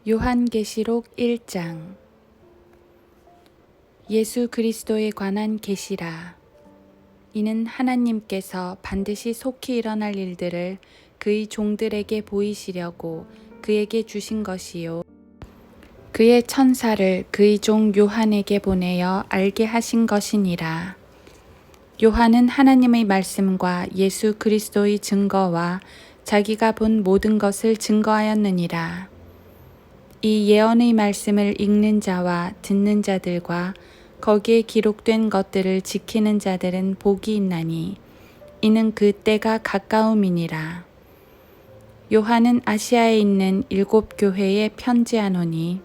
요한계시록 1장. 예수 그리스도에 관한 계시라. 이는 하나님께서 반드시 속히 일어날 일들을 그의 종들에게 보이시려고 그에게 주신 것이요, 그의 천사를 그의 종 요한에게 보내어 알게 하신 것이니라. 요한은 하나님의 말씀과 예수 그리스도의 증거와 자기가 본 모든 것을 증거하였느니라. 이 예언의 말씀을 읽는 자와 듣는 자들과 거기에 기록된 것들을 지키는 자들은 복이 있나니 이는 그 때가 가까움이니라. 요한은 아시아에 있는 7 교회에 편지하노니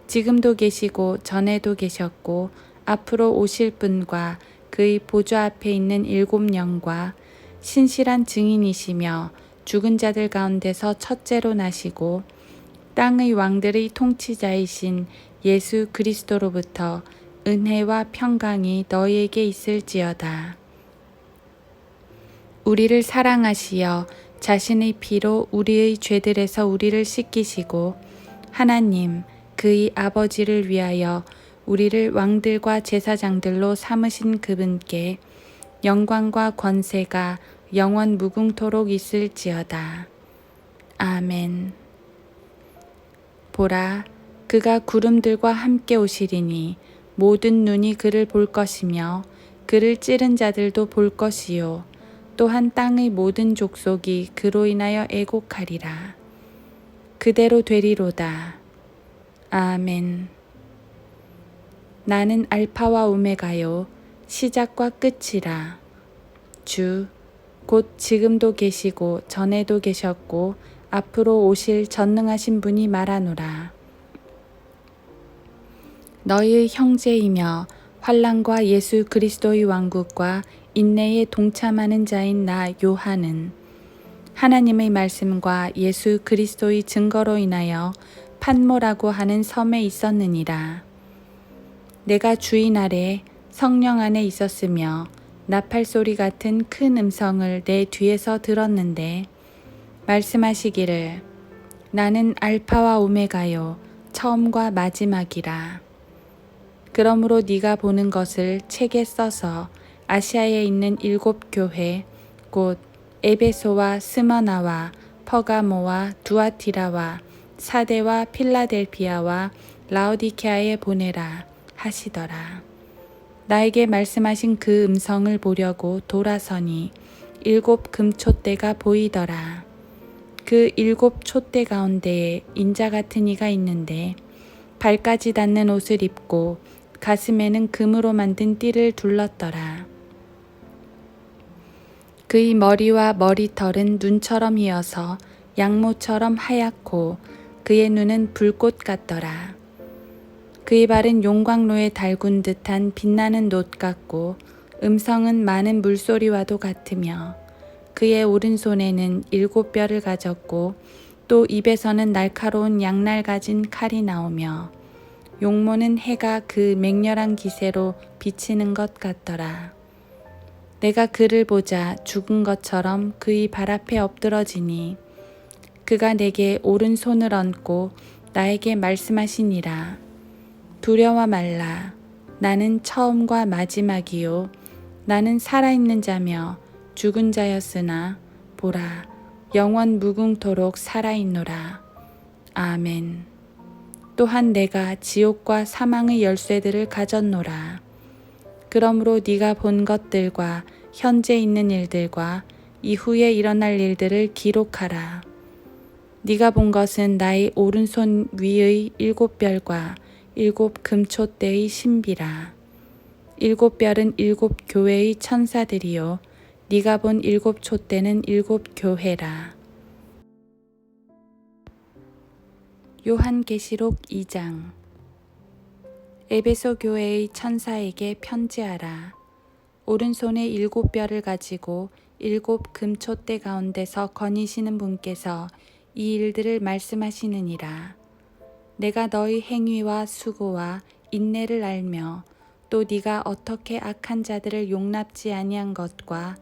지금도 계시고 전에도 계셨고 앞으로 오실 분과 그의 보좌 앞에 있는 7 영과 신실한 증인이시며 죽은 자들 가운데서 첫째로 나시고 땅의 왕들의 통치자이신 예수 그리스도로부터 은혜와 평강이 너희에게 있을지어다. 우리를 사랑하시어 자신의 피로 우리의 죄들에서 우리를 씻기시고 하나님 그의 아버지를 위하여 우리를 왕들과 제사장들로 삼으신 그분께 영광과 권세가 영원 무궁토록 있을지어다. 아멘. 보라, 그가 구름들과 함께 오시리니 모든 눈이 그를 볼 것이며 그를 찌른 자들도 볼 것이요, 또한 땅의 모든 족속이 그로 인하여 애곡하리라. 그대로 되리로다. 아멘. 나는 알파와 오메가요, 시작과 끝이라. 주, 곧 지금도 계시고 전에도 계셨고 앞으로 오실 전능하신 분이 말하노라. 너희의 형제이며 환난과 예수 그리스도의 왕국과 인내에 동참하는 자인 나 요한은 하나님의 말씀과 예수 그리스도의 증거로 인하여 pat모라고 하는 섬에 있었느니라. 내가 주의 날에 성령 안에 있었으며 나팔 소리 같은 큰 음성을 내 뒤에서 들었는데 말씀하시기를, 나는 알파와 오메가요, 처음과 마지막이라. 그러므로 네가 보는 것을 책에 써서 아시아에 있는 7 교회, 곧 에베소와 스머나와 퍼가모와 두아티라와 사데와 필라델피아와 라오디케아에 보내라 하시더라. 나에게 말씀하신 그 음성을 보려고 돌아서니 7 금촛대가 보이더라. 그 7 촛대 가운데에 인자 같은 이가 있는데 발까지 닿는 옷을 입고 가슴에는 금으로 만든 띠를 둘렀더라. 그의 머리와 머리털은 눈처럼 이어서 양모처럼 하얗고 그의 눈은 불꽃 같더라. 그의 발은 용광로에 달군 듯한 빛나는 놋 같고 음성은 많은 물소리와도 같으며 그의 오른손에는 7 뼈를 가졌고 또 입에서는 날카로운 양날 가진 칼이 나오며 용모는 해가 그 맹렬한 기세로 비치는 것 같더라. 내가 그를 보자 죽은 것처럼 그의 발 앞에 엎드러지니 그가 내게 오른손을 얹고 나에게 말씀하시니라. 두려워 말라. 나는 처음과 마지막이요, 나는 살아있는 자며 죽은 자였으나 보라, 영원 무궁토록 살아있노라. 아멘. 또한 내가 지옥과 사망의 열쇠들을 가졌노라. 그러므로 네가 본 것들과 현재 있는 일들과 이후에 일어날 일들을 기록하라. 네가 본 것은 나의 오른손 위의 7 별과 7 금촛대의 신비라. 7 별은 7 교회의 천사들이요, 네가 본 7 촛대는 7 교회라. 요한계시록 2장. 에베소 교회의 천사에게 편지하라. 오른손에 7 뼈를 가지고 7 금촛대 가운데서 거니시는 분께서 이 일들을 말씀하시느니라. 내가 너희 행위와 수고와 인내를 알며 또 네가 어떻게 악한 자들을 용납지 아니한 것과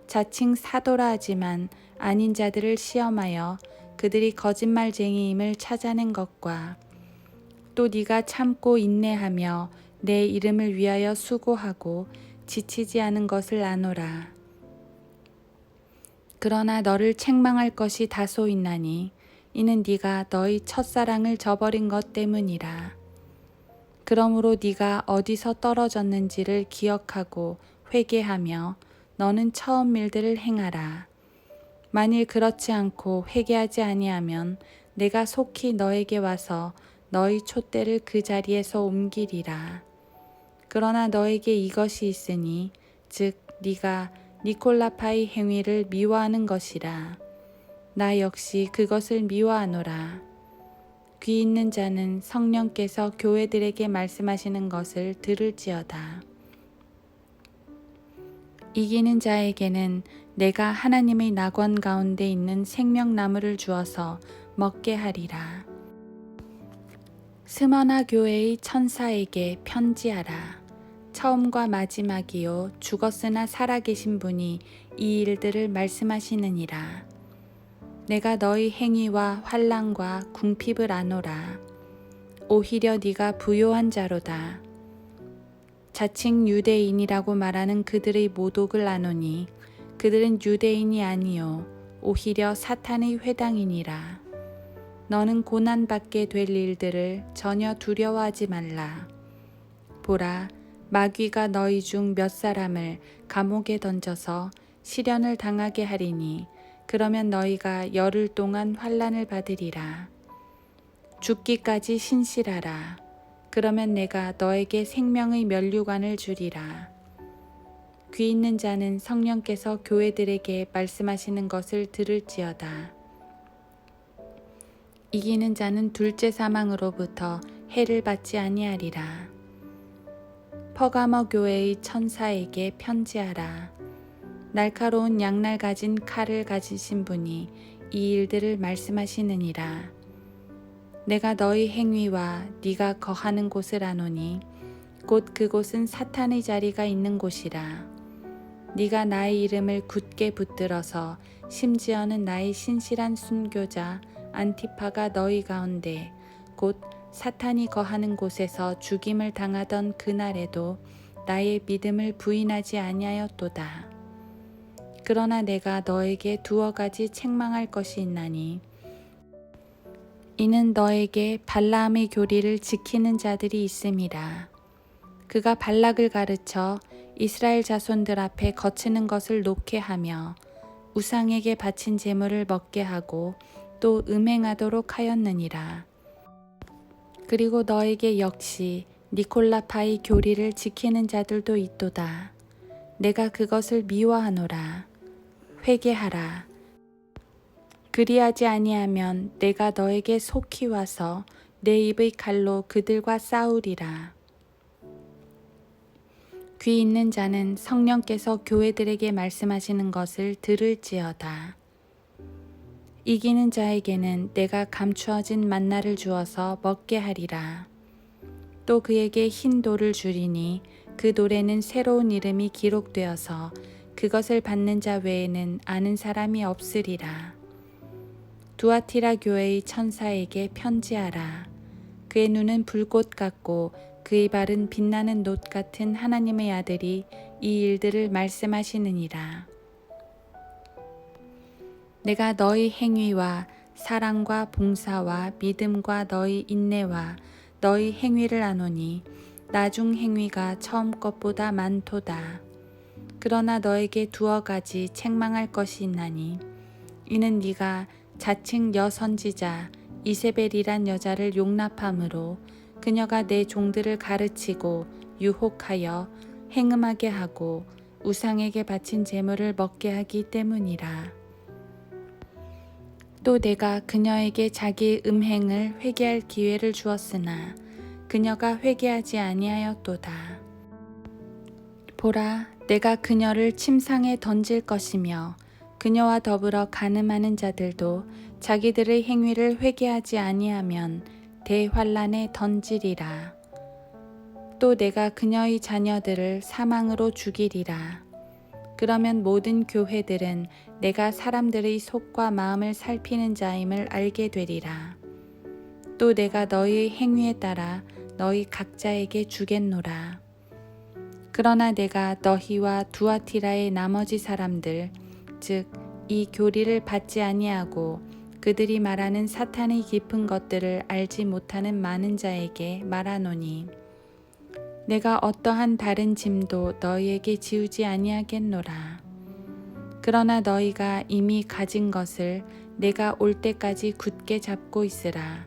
자칭 사도라 하지만 아닌 자들을 시험하여 그들이 거짓말쟁이임을 찾아낸 것과 또 네가 참고 인내하며 내 이름을 위하여 수고하고 지치지 않은 것을 아노라. 그러나 너를 책망할 것이 다소 있나니 이는 네가 너희 첫사랑을 저버린 것 때문이라. 그러므로 네가 어디서 떨어졌는지를 기억하고 회개하며 너는 처음 일들을 행하라. 만일 그렇지 않고 회개하지 아니하면 내가 속히 너에게 와서 너희 촛대를 그 자리에서 옮기리라. 그러나 너에게 이것이 있으니 즉 네가 니콜라파의 행위를 미워하는 것이라. 나 역시 그것을 미워하노라. 귀 있는 자는 성령께서 교회들에게 말씀하시는 것을 들을지어다. 이기는 자에게는 내가 하나님의 낙원 가운데 있는 생명나무를 주어서 먹게 하리라. 스머나 교회의 천사에게 편지하라. 처음과 마지막이요 죽었으나 살아계신 분이 이 일들을 말씀하시느니라. 내가 너희 행위와 환난과 궁핍을 아노라. 오히려 네가 부요한 자로다. 자칭 유대인이라고 말하는 그들의 모독을 아노니 그들은 유대인이 아니요 오히려 사탄의 회당이니라. 너는 고난받게 될 일들을 전혀 두려워하지 말라. 보라, 마귀가 너희 중 몇 사람을 감옥에 던져서 시련을 당하게 하리니 그러면 너희가 열흘 동안 환난을 받으리라. 죽기까지 신실하라. 그러면 내가 너에게 생명의 면류관을 주리라. 귀 있는 자는 성령께서 교회들에게 말씀하시는 것을 들을지어다. 이기는 자는 둘째 사망으로부터 해를 받지 아니하리라. 퍼가모 교회의 천사에게 편지하라. 날카로운 양날 가진 칼을 가지신 분이 이 일들을 말씀하시느니라. 내가 너희 행위와 네가 거하는 곳을 아노니 곧 그곳은 사탄의 자리가 있는 곳이라. 네가 나의 이름을 굳게 붙들어서 심지어는 나의 신실한 순교자 안티파가 너희 가운데 곧 사탄이 거하는 곳에서 죽임을 당하던 그날에도 나의 믿음을 부인하지 아니하였도다. 그러나 내가 너에게 두어 가지 책망할 것이 있나니 이는 너에게 발라함의 교리를 지키는 자들이 있음이라. 그가 발락을 가르쳐 이스라엘 자손들 앞에 거치는 것을 놓게 하며 우상에게 바친 제물을 먹게 하고 또 음행하도록 하였느니라. 그리고 너에게 역시 니콜라파의 교리를 지키는 자들도 있도다. 내가 그것을 미워하노라. 회개하라. 그리하지 아니하면 내가 너에게 속히 와서 내 입의 칼로 그들과 싸우리라. 귀 있는 자는 성령께서 교회들에게 말씀하시는 것을 들을지어다. 이기는 자에게는 내가 감추어진 만나를 주어서 먹게 하리라. 또 그에게 흰 돌을 주리니 그 돌에는 새로운 이름이 기록되어서 그것을 받는 자 외에는 아는 사람이 없으리라. 두아티라 교회의 천사에게 편지하라. 그의 눈은 불꽃 같고 그의 발은 빛나는 놋 같은 하나님의 아들이 이 일들을 말씀하시느니라. 내가 너희 행위와 사랑과 봉사와 믿음과 너희 인내와 너희 행위를 아노니 나중 행위가 처음 것보다 많도다. 그러나 너에게 두어 가지 책망할 것이 있나니 이는 네가 자칭 여선지자 이세벨이란 여자를 용납함으로 그녀가 내 종들을 가르치고 유혹하여 행음하게 하고 우상에게 바친 제물을 먹게 하기 때문이라. 또 내가 그녀에게 자기 음행을 회개할 기회를 주었으나 그녀가 회개하지 아니하였도다. 보라, 내가 그녀를 침상에 던질 것이며 그녀와 더불어 간음하는 자들도 자기들의 행위를 회개하지 아니하면 대환란에 던지리라. 또 내가 그녀의 자녀들을 사망으로 죽이리라. 그러면 모든 교회들은 내가 사람들의 속과 마음을 살피는 자임을 알게 되리라. 또 내가 너희의 행위에 따라 너희 각자에게 주겠노라. 그러나 내가 너희와 두아티라의 나머지 사람들, 즉 이 교리를 받지 아니하고 그들이 말하는 사탄의 깊은 것들을 알지 못하는 많은 자에게 말하노니, 내가 어떠한 다른 짐도 너희에게 지우지 아니하겠노라. 그러나 너희가 이미 가진 것을 내가 올 때까지 굳게 잡고 있으라.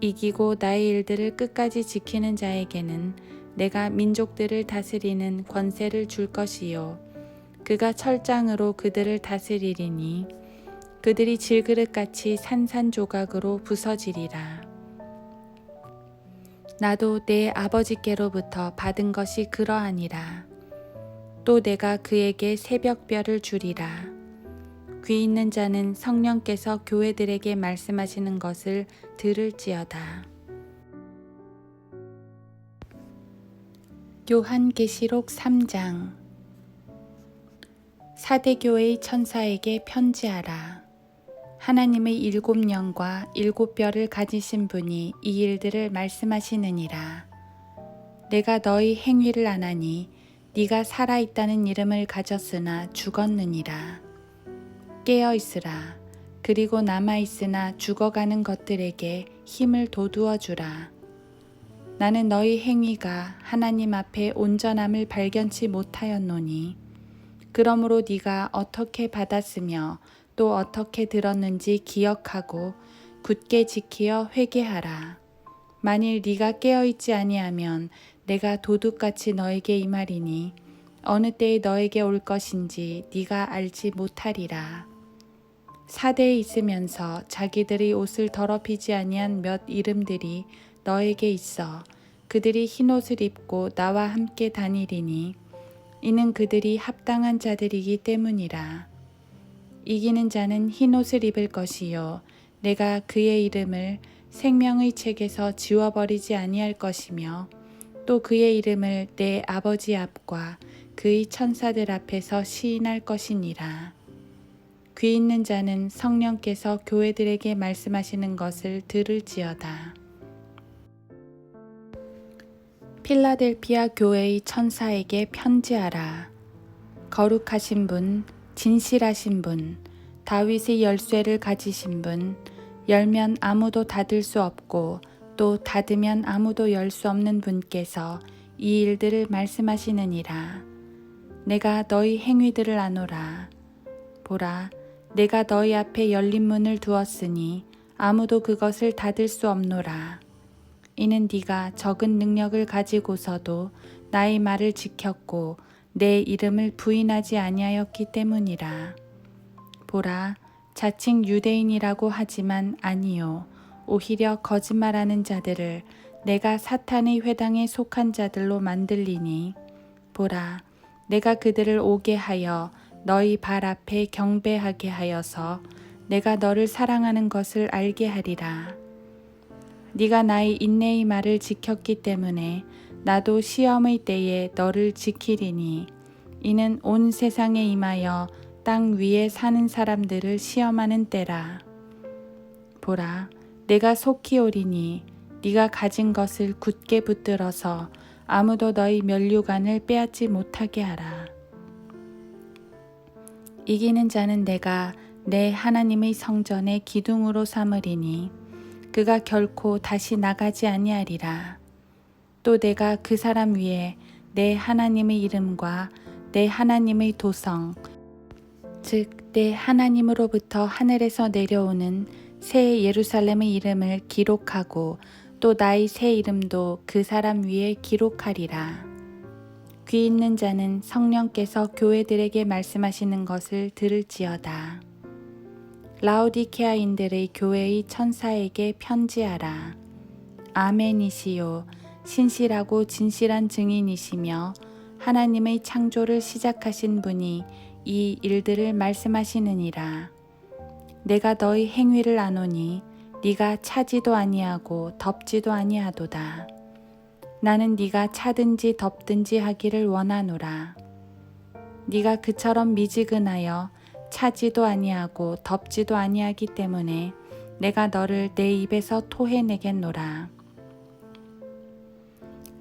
이기고 나의 일들을 끝까지 지키는 자에게는 내가 민족들을 다스리는 권세를 줄 것이요, 그가 철장으로 그들을 다스리리니 그들이 질그릇같이 산산조각으로 부서지리라. 나도 내 아버지께로부터 받은 것이 그러하니라. 또 내가 그에게 새벽별을 주리라. 귀 있는 자는 성령께서 교회들에게 말씀하시는 것을 들을지어다. 요한계시록 3장. 사대교회의 천사에게 편지하라. 하나님의 7영과 7뼈를 가지신 분이 이 일들을 말씀하시느니라. 내가 너희 행위를 아나니 네가 살아있다는 이름을 가졌으나 죽었느니라. 깨어 있으라. 그리고 남아있으나 죽어가는 것들에게 힘을 돋우어 주라. 나는 너희 행위가 하나님 앞에 온전함을 발견치 못하였노니, 그러므로 네가 어떻게 받았으며 또 어떻게 들었는지 기억하고 굳게 지키어 회개하라. 만일 네가 깨어있지 아니하면 내가 도둑같이 너에게 임하리니 어느 때에 너에게 올 것인지 네가 알지 못하리라. 사대에 있으면서 자기들의 옷을 더럽히지 아니한 몇 이름들이 너에게 있어 그들이 흰옷을 입고 나와 함께 다니리니 이는 그들이 합당한 자들이기 때문이라. 이기는 자는 흰옷을 입을 것이요 내가 그의 이름을 생명의 책에서 지워버리지 아니할 것이며 또 그의 이름을 내 아버지 앞과 그의 천사들 앞에서 시인할 것이니라. 귀 있는 자는 성령께서 교회들에게 말씀하시는 것을 들을지어다. 필라델피아 교회의 천사에게 편지하라. 거룩하신 분, 진실하신 분, 다윗의 열쇠를 가지신 분, 열면 아무도 닫을 수 없고 또 닫으면 아무도 열 수 없는 분께서 이 일들을 말씀하시느니라. 내가 너희 행위들을 아노라. 보라, 내가 너희 앞에 열린 문을 두었으니 아무도 그것을 닫을 수 없노라. 이는 네가 적은 능력을 가지고서도 나의 말을 지켰고 내 이름을 부인하지 아니하였기 때문이라. 보라, 자칭 유대인이라고 하지만 아니요 오히려 거짓말하는 자들을 내가 사탄의 회당에 속한 자들로 만들리니, 보라, 내가 그들을 오게 하여 너희 발 앞에 경배하게 하여서 내가 너를 사랑하는 것을 알게 하리라. 네가 나의 인내의 말을 지켰기 때문에 나도 시험의 때에 너를 지키리니 이는 온 세상에 임하여 땅 위에 사는 사람들을 시험하는 때라. 보라, 내가 속히 오리니 네가 가진 것을 굳게 붙들어서 아무도 너희 면류관을 빼앗지 못하게 하라. 이기는 자는 내가 내 하나님의 성전에 기둥으로 삼으리니 그가 결코 다시 나가지 아니하리라. 또 내가 그 사람 위에 내 하나님의 이름과 내 하나님의 도성, 즉 내 하나님으로부터 하늘에서 내려오는 새 예루살렘의 이름을 기록하고 또 나의 새 이름도 그 사람 위에 기록하리라. 귀 있는 자는 성령께서 교회들에게 말씀하시는 것을 들을지어다. 라오디케아인들의 교회의 천사에게 편지하라. 아멘이시요, 신실하고 진실한 증인이시며 하나님의 창조를 시작하신 분이 이 일들을 말씀하시느니라. 내가 너희 행위를 아노니 네가 차지도 아니하고 덥지도 아니하도다. 나는 네가 차든지 덥든지 하기를 원하노라. 네가 그처럼 미지근하여 차지도 아니하고 덥지도 아니하기 때문에 내가 너를 내 입에서 토해내겠노라.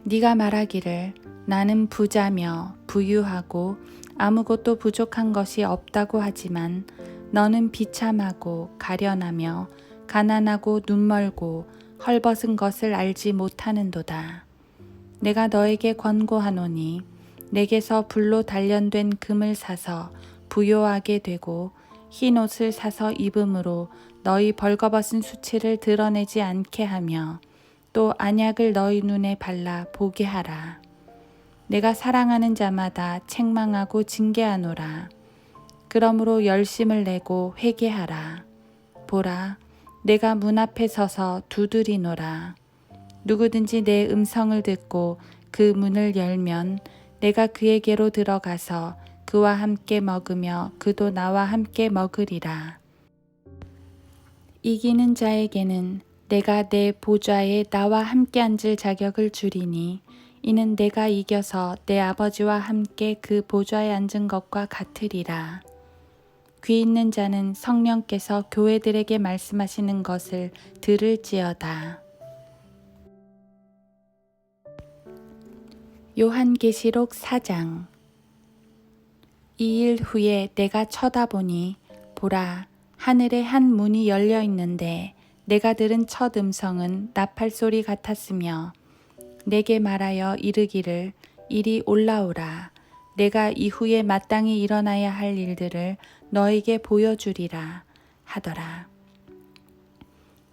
네가 말하기를 나는 부자며 부유하고 아무것도 부족한 것이 없다고 하지만 너는 비참하고 가련하며 가난하고 눈멀고 헐벗은 것을 알지 못하는도다. 내가 너에게 권고하노니 내게서 불로 단련된 금을 사서 부요하게 되고 흰 옷을 사서 입음으로 너희 벌거벗은 수치를 드러내지 않게 하며 또 안약을 너희 눈에 발라 보게 하라. 내가 사랑하는 자마다 책망하고 징계하노라. 그러므로 열심을 내고 회개하라. 보라, 내가 문 앞에 서서 두드리노라. 누구든지 내 음성을 듣고 그 문을 열면 내가 그에게로 들어가서 그와 함께 먹으며 그도 나와 함께 먹으리라. 이기는 자에게는 내가 내 보좌에 나와 함께 앉을 자격을 주리니 이는 내가 이겨서 내 아버지와 함께 그 보좌에 앉은 것과 같으리라. 귀 있는 자는 성령께서 교회들에게 말씀하시는 것을 들을지어다. 요한계시록 4장. 이 일 후에 내가 쳐다보니 보라, 하늘에 한 문이 열려 있는데 내가 들은 첫 음성은 나팔소리 같았으며 내게 말하여 이르기를 이리 올라오라. 내가 이후에 마땅히 일어나야 할 일들을 너에게 보여주리라 하더라.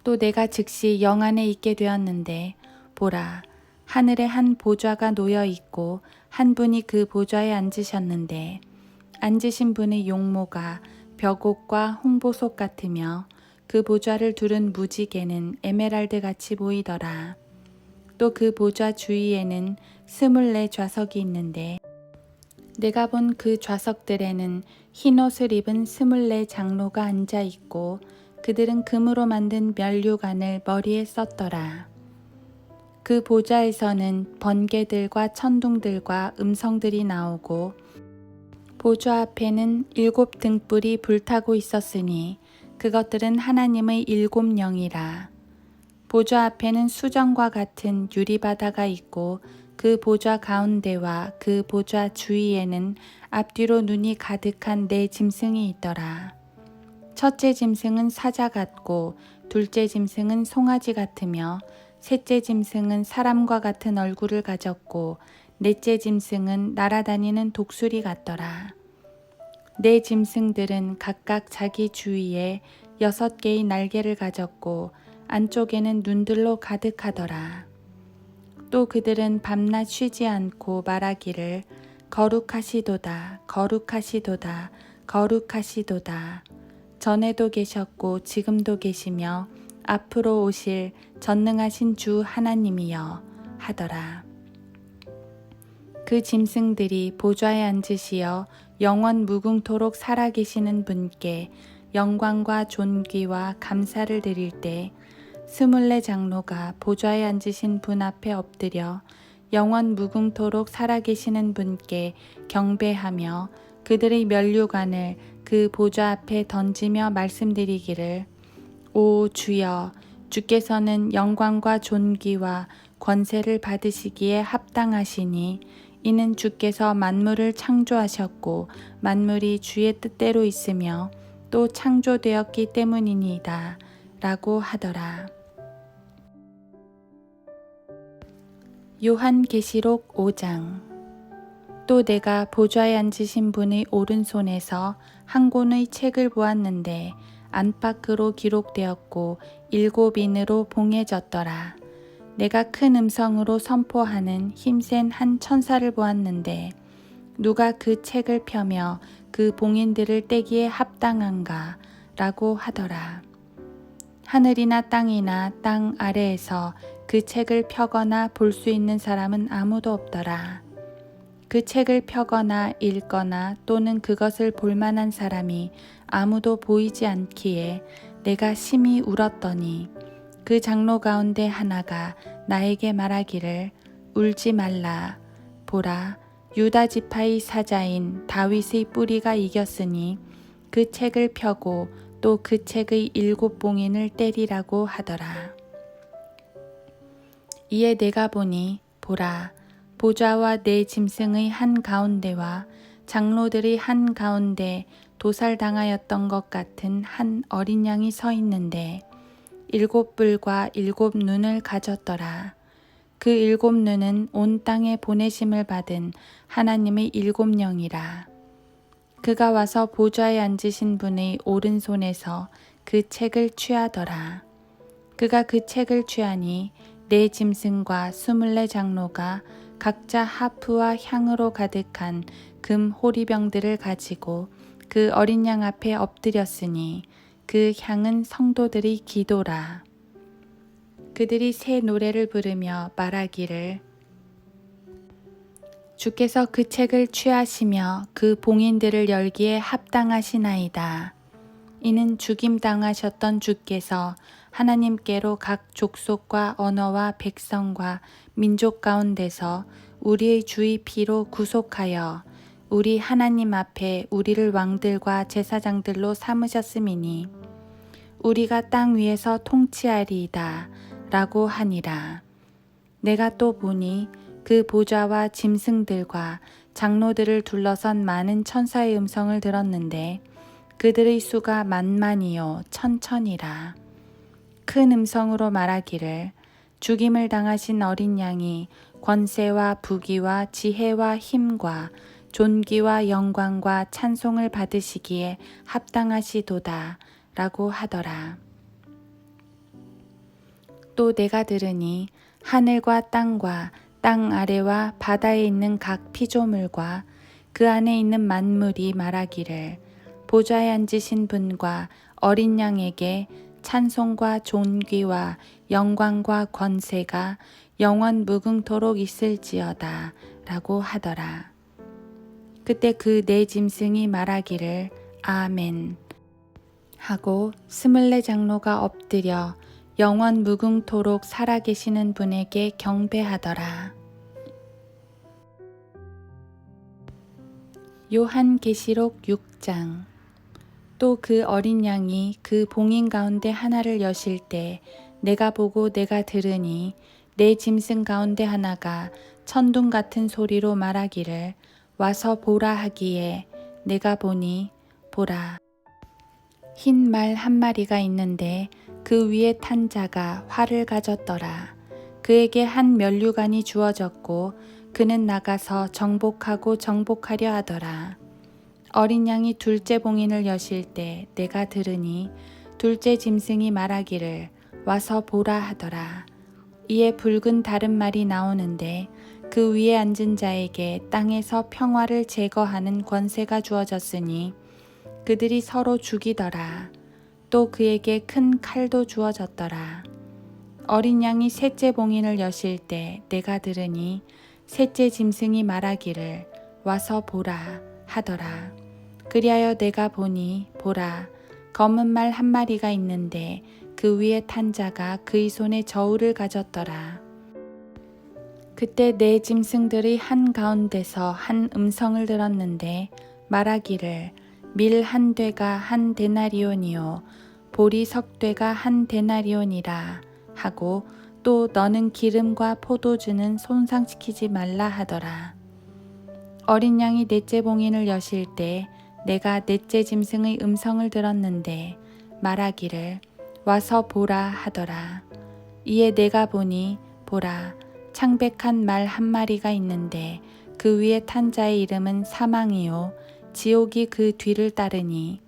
또 내가 즉시 영 안에 있게 되었는데 보라, 하늘에 한 보좌가 놓여 있고 한 분이 그 보좌에 앉으셨는데 앉으신 분의 용모가 벽옥과 홍보석 같으며 그 보좌를 두른 무지개는 에메랄드 같이 보이더라. 또 그 보좌 주위에는 24 좌석이 있는데 내가 본 그 좌석들에는 흰옷을 입은 24 장로가 앉아 있고 그들은 금으로 만든 면류관을 머리에 썼더라. 그 보좌에서는 번개들과 천둥들과 음성들이 나오고 보좌 앞에는 7 등불이 불타고 있었으니 그것들은 하나님의 7 영이라. 보좌 앞에는 수정과 같은 유리바다가 있고 그 보좌 가운데와 그 보좌 주위에는 앞뒤로 눈이 가득한 4 짐승이 있더라. 첫째 짐승은 사자 같고 둘째 짐승은 송아지 같으며 셋째 짐승은 사람과 같은 얼굴을 가졌고 넷째 짐승은 날아다니는 독수리 같더라. 4 짐승들은 각각 자기 주위에 6개의 날개를 가졌고 안쪽에는 눈들로 가득하더라. 또 그들은 밤낮 쉬지 않고 말하기를 거룩하시도다, 거룩하시도다, 거룩하시도다. 전에도 계셨고 지금도 계시며 앞으로 오실 전능하신 주 하나님이여 하더라. 그 짐승들이 보좌에 앉으시어 영원 무궁토록 살아계시는 분께 영광과 존귀와 감사를 드릴 때 24 장로가 보좌에 앉으신 분 앞에 엎드려 영원 무궁토록 살아계시는 분께 경배하며 그들의 면류관을 그 보좌 앞에 던지며 말씀드리기를 오 주여, 주께서는 영광과 존귀와 권세를 받으시기에 합당하시니 이는 주께서 만물을 창조하셨고 만물이 주의 뜻대로 있으며 또 창조되었기 때문이니이다 라고 하더라. 요한계시록 5장. 또 내가 보좌에 앉으신 분의 오른손에서 한 권의 책을 보았는데 안팎으로 기록되었고 7 인으로 봉해졌더라. 내가 큰 음성으로 선포하는 힘센 한 천사를 보았는데 누가 그 책을 펴며 그 봉인들을 떼기에 합당한가 라고 하더라. 하늘이나 땅이나 땅 아래에서 그 책을 펴거나 볼 수 있는 사람은 아무도 없더라. 그 책을 펴거나 읽거나 또는 그것을 볼 만한 사람이 아무도 보이지 않기에 내가 심히 울었더니 그 장로 가운데 하나가 나에게 말하기를 울지 말라. 보라, 유다 지파의 사자인 다윗의 뿌리가 이겼으니 그 책을 펴고 또 그 책의 7봉인을 떼리라고 하더라. 이에 내가 보니 보라, 보좌와 내 짐승의 한 가운데와 장로들의 한 가운데 도살당하였던 것 같은 한 어린 양이 서 있는데 7뿔과 7눈을 가졌더라. 그 7눈은 온 땅에 보내심을 받은 하나님의 7영이라. 그가 와서 보좌에 앉으신 분의 오른손에서 그 책을 취하더라. 그가 그 책을 취하니 네 짐승과 24 장로가 각자 하프와 향으로 가득한 금 호리병들을 가지고 그 어린 양 앞에 엎드렸으니 그 향은 성도들의 기도라. 그들이 새 노래를 부르며 말하기를 주께서 그 책을 취하시며 그 봉인들을 열기에 합당하시나이다. 이는 죽임당하셨던 주께서 하나님께로 각 족속과 언어와 백성과 민족 가운데서 우리의 주의 피로 구속하여 우리 하나님 앞에 우리를 왕들과 제사장들로 삼으셨음이니 우리가 땅 위에서 통치하리이다 라고 하니라. 내가 또 보니 그 보좌와 짐승들과 장로들을 둘러선 많은 천사의 음성을 들었는데 그들의 수가 만만이요 천천이라. 큰 음성으로 말하기를 죽임을 당하신 어린 양이 권세와 부귀와 지혜와 힘과 존귀와 영광과 찬송을 받으시기에 합당하시도다 라고 하더라. 또 내가 들으니 하늘과 땅과 땅 아래와 바다에 있는 각 피조물과 그 안에 있는 만물이 말하기를 보좌에 앉으신 분과 어린 양에게 찬송과 존귀와 영광과 권세가 영원 무궁토록 있을지어다 라고 하더라. 그때 그 네 짐승이 말하기를 아멘 하고 24 장로가 엎드려 영원 무궁토록 살아계시는 분에게 경배하더라. 요한계시록 6장. 또 그 어린 양이 그 봉인 가운데 하나를 여실 때 내가 보고 내가 들으니 내 짐승 가운데 하나가 천둥 같은 소리로 말하기를 와서 보라 하기에 내가 보니 보라 흰 말 한 마리가 있는데 그 위에 탄 자가 활을 가졌더라. 그에게 한 면류관이 주어졌고 그는 나가서 정복하고 정복하려 하더라. 어린 양이 둘째 봉인을 여실 때 내가 들으니 둘째 짐승이 말하기를 와서 보라 하더라. 이에 붉은 다른 말이 나오는데 그 위에 앉은 자에게 땅에서 평화를 제거하는 권세가 주어졌으니 그들이 서로 죽이더라. 또 그에게 큰 칼도 주어졌더라. 어린 양이 셋째 봉인을 여실 때 내가 들으니 셋째 짐승이 말하기를 와서 보라 하더라. 그리하여 내가 보니 보라 검은 말 한 마리가 있는데 그 위에 탄 자가 그의 손에 저울을 가졌더라. 그때 네 짐승들의 한 가운데서 한 음성을 들었는데 말하기를 밀 한 되가 한 데나리온이요 보리 석 되가 한 데나리온이라 하고 또 너는 기름과 포도주는 손상시키지 말라 하더라. 어린 양이 넷째 봉인을 여실 때 내가 넷째 짐승의 음성을 들었는데 말하기를 와서 보라 하더라. 이에 내가 보니 보라 창백한 말 한 마리가 있는데 그 위에 탄 자의 이름은 사망이요 지옥이 그 뒤를 따르니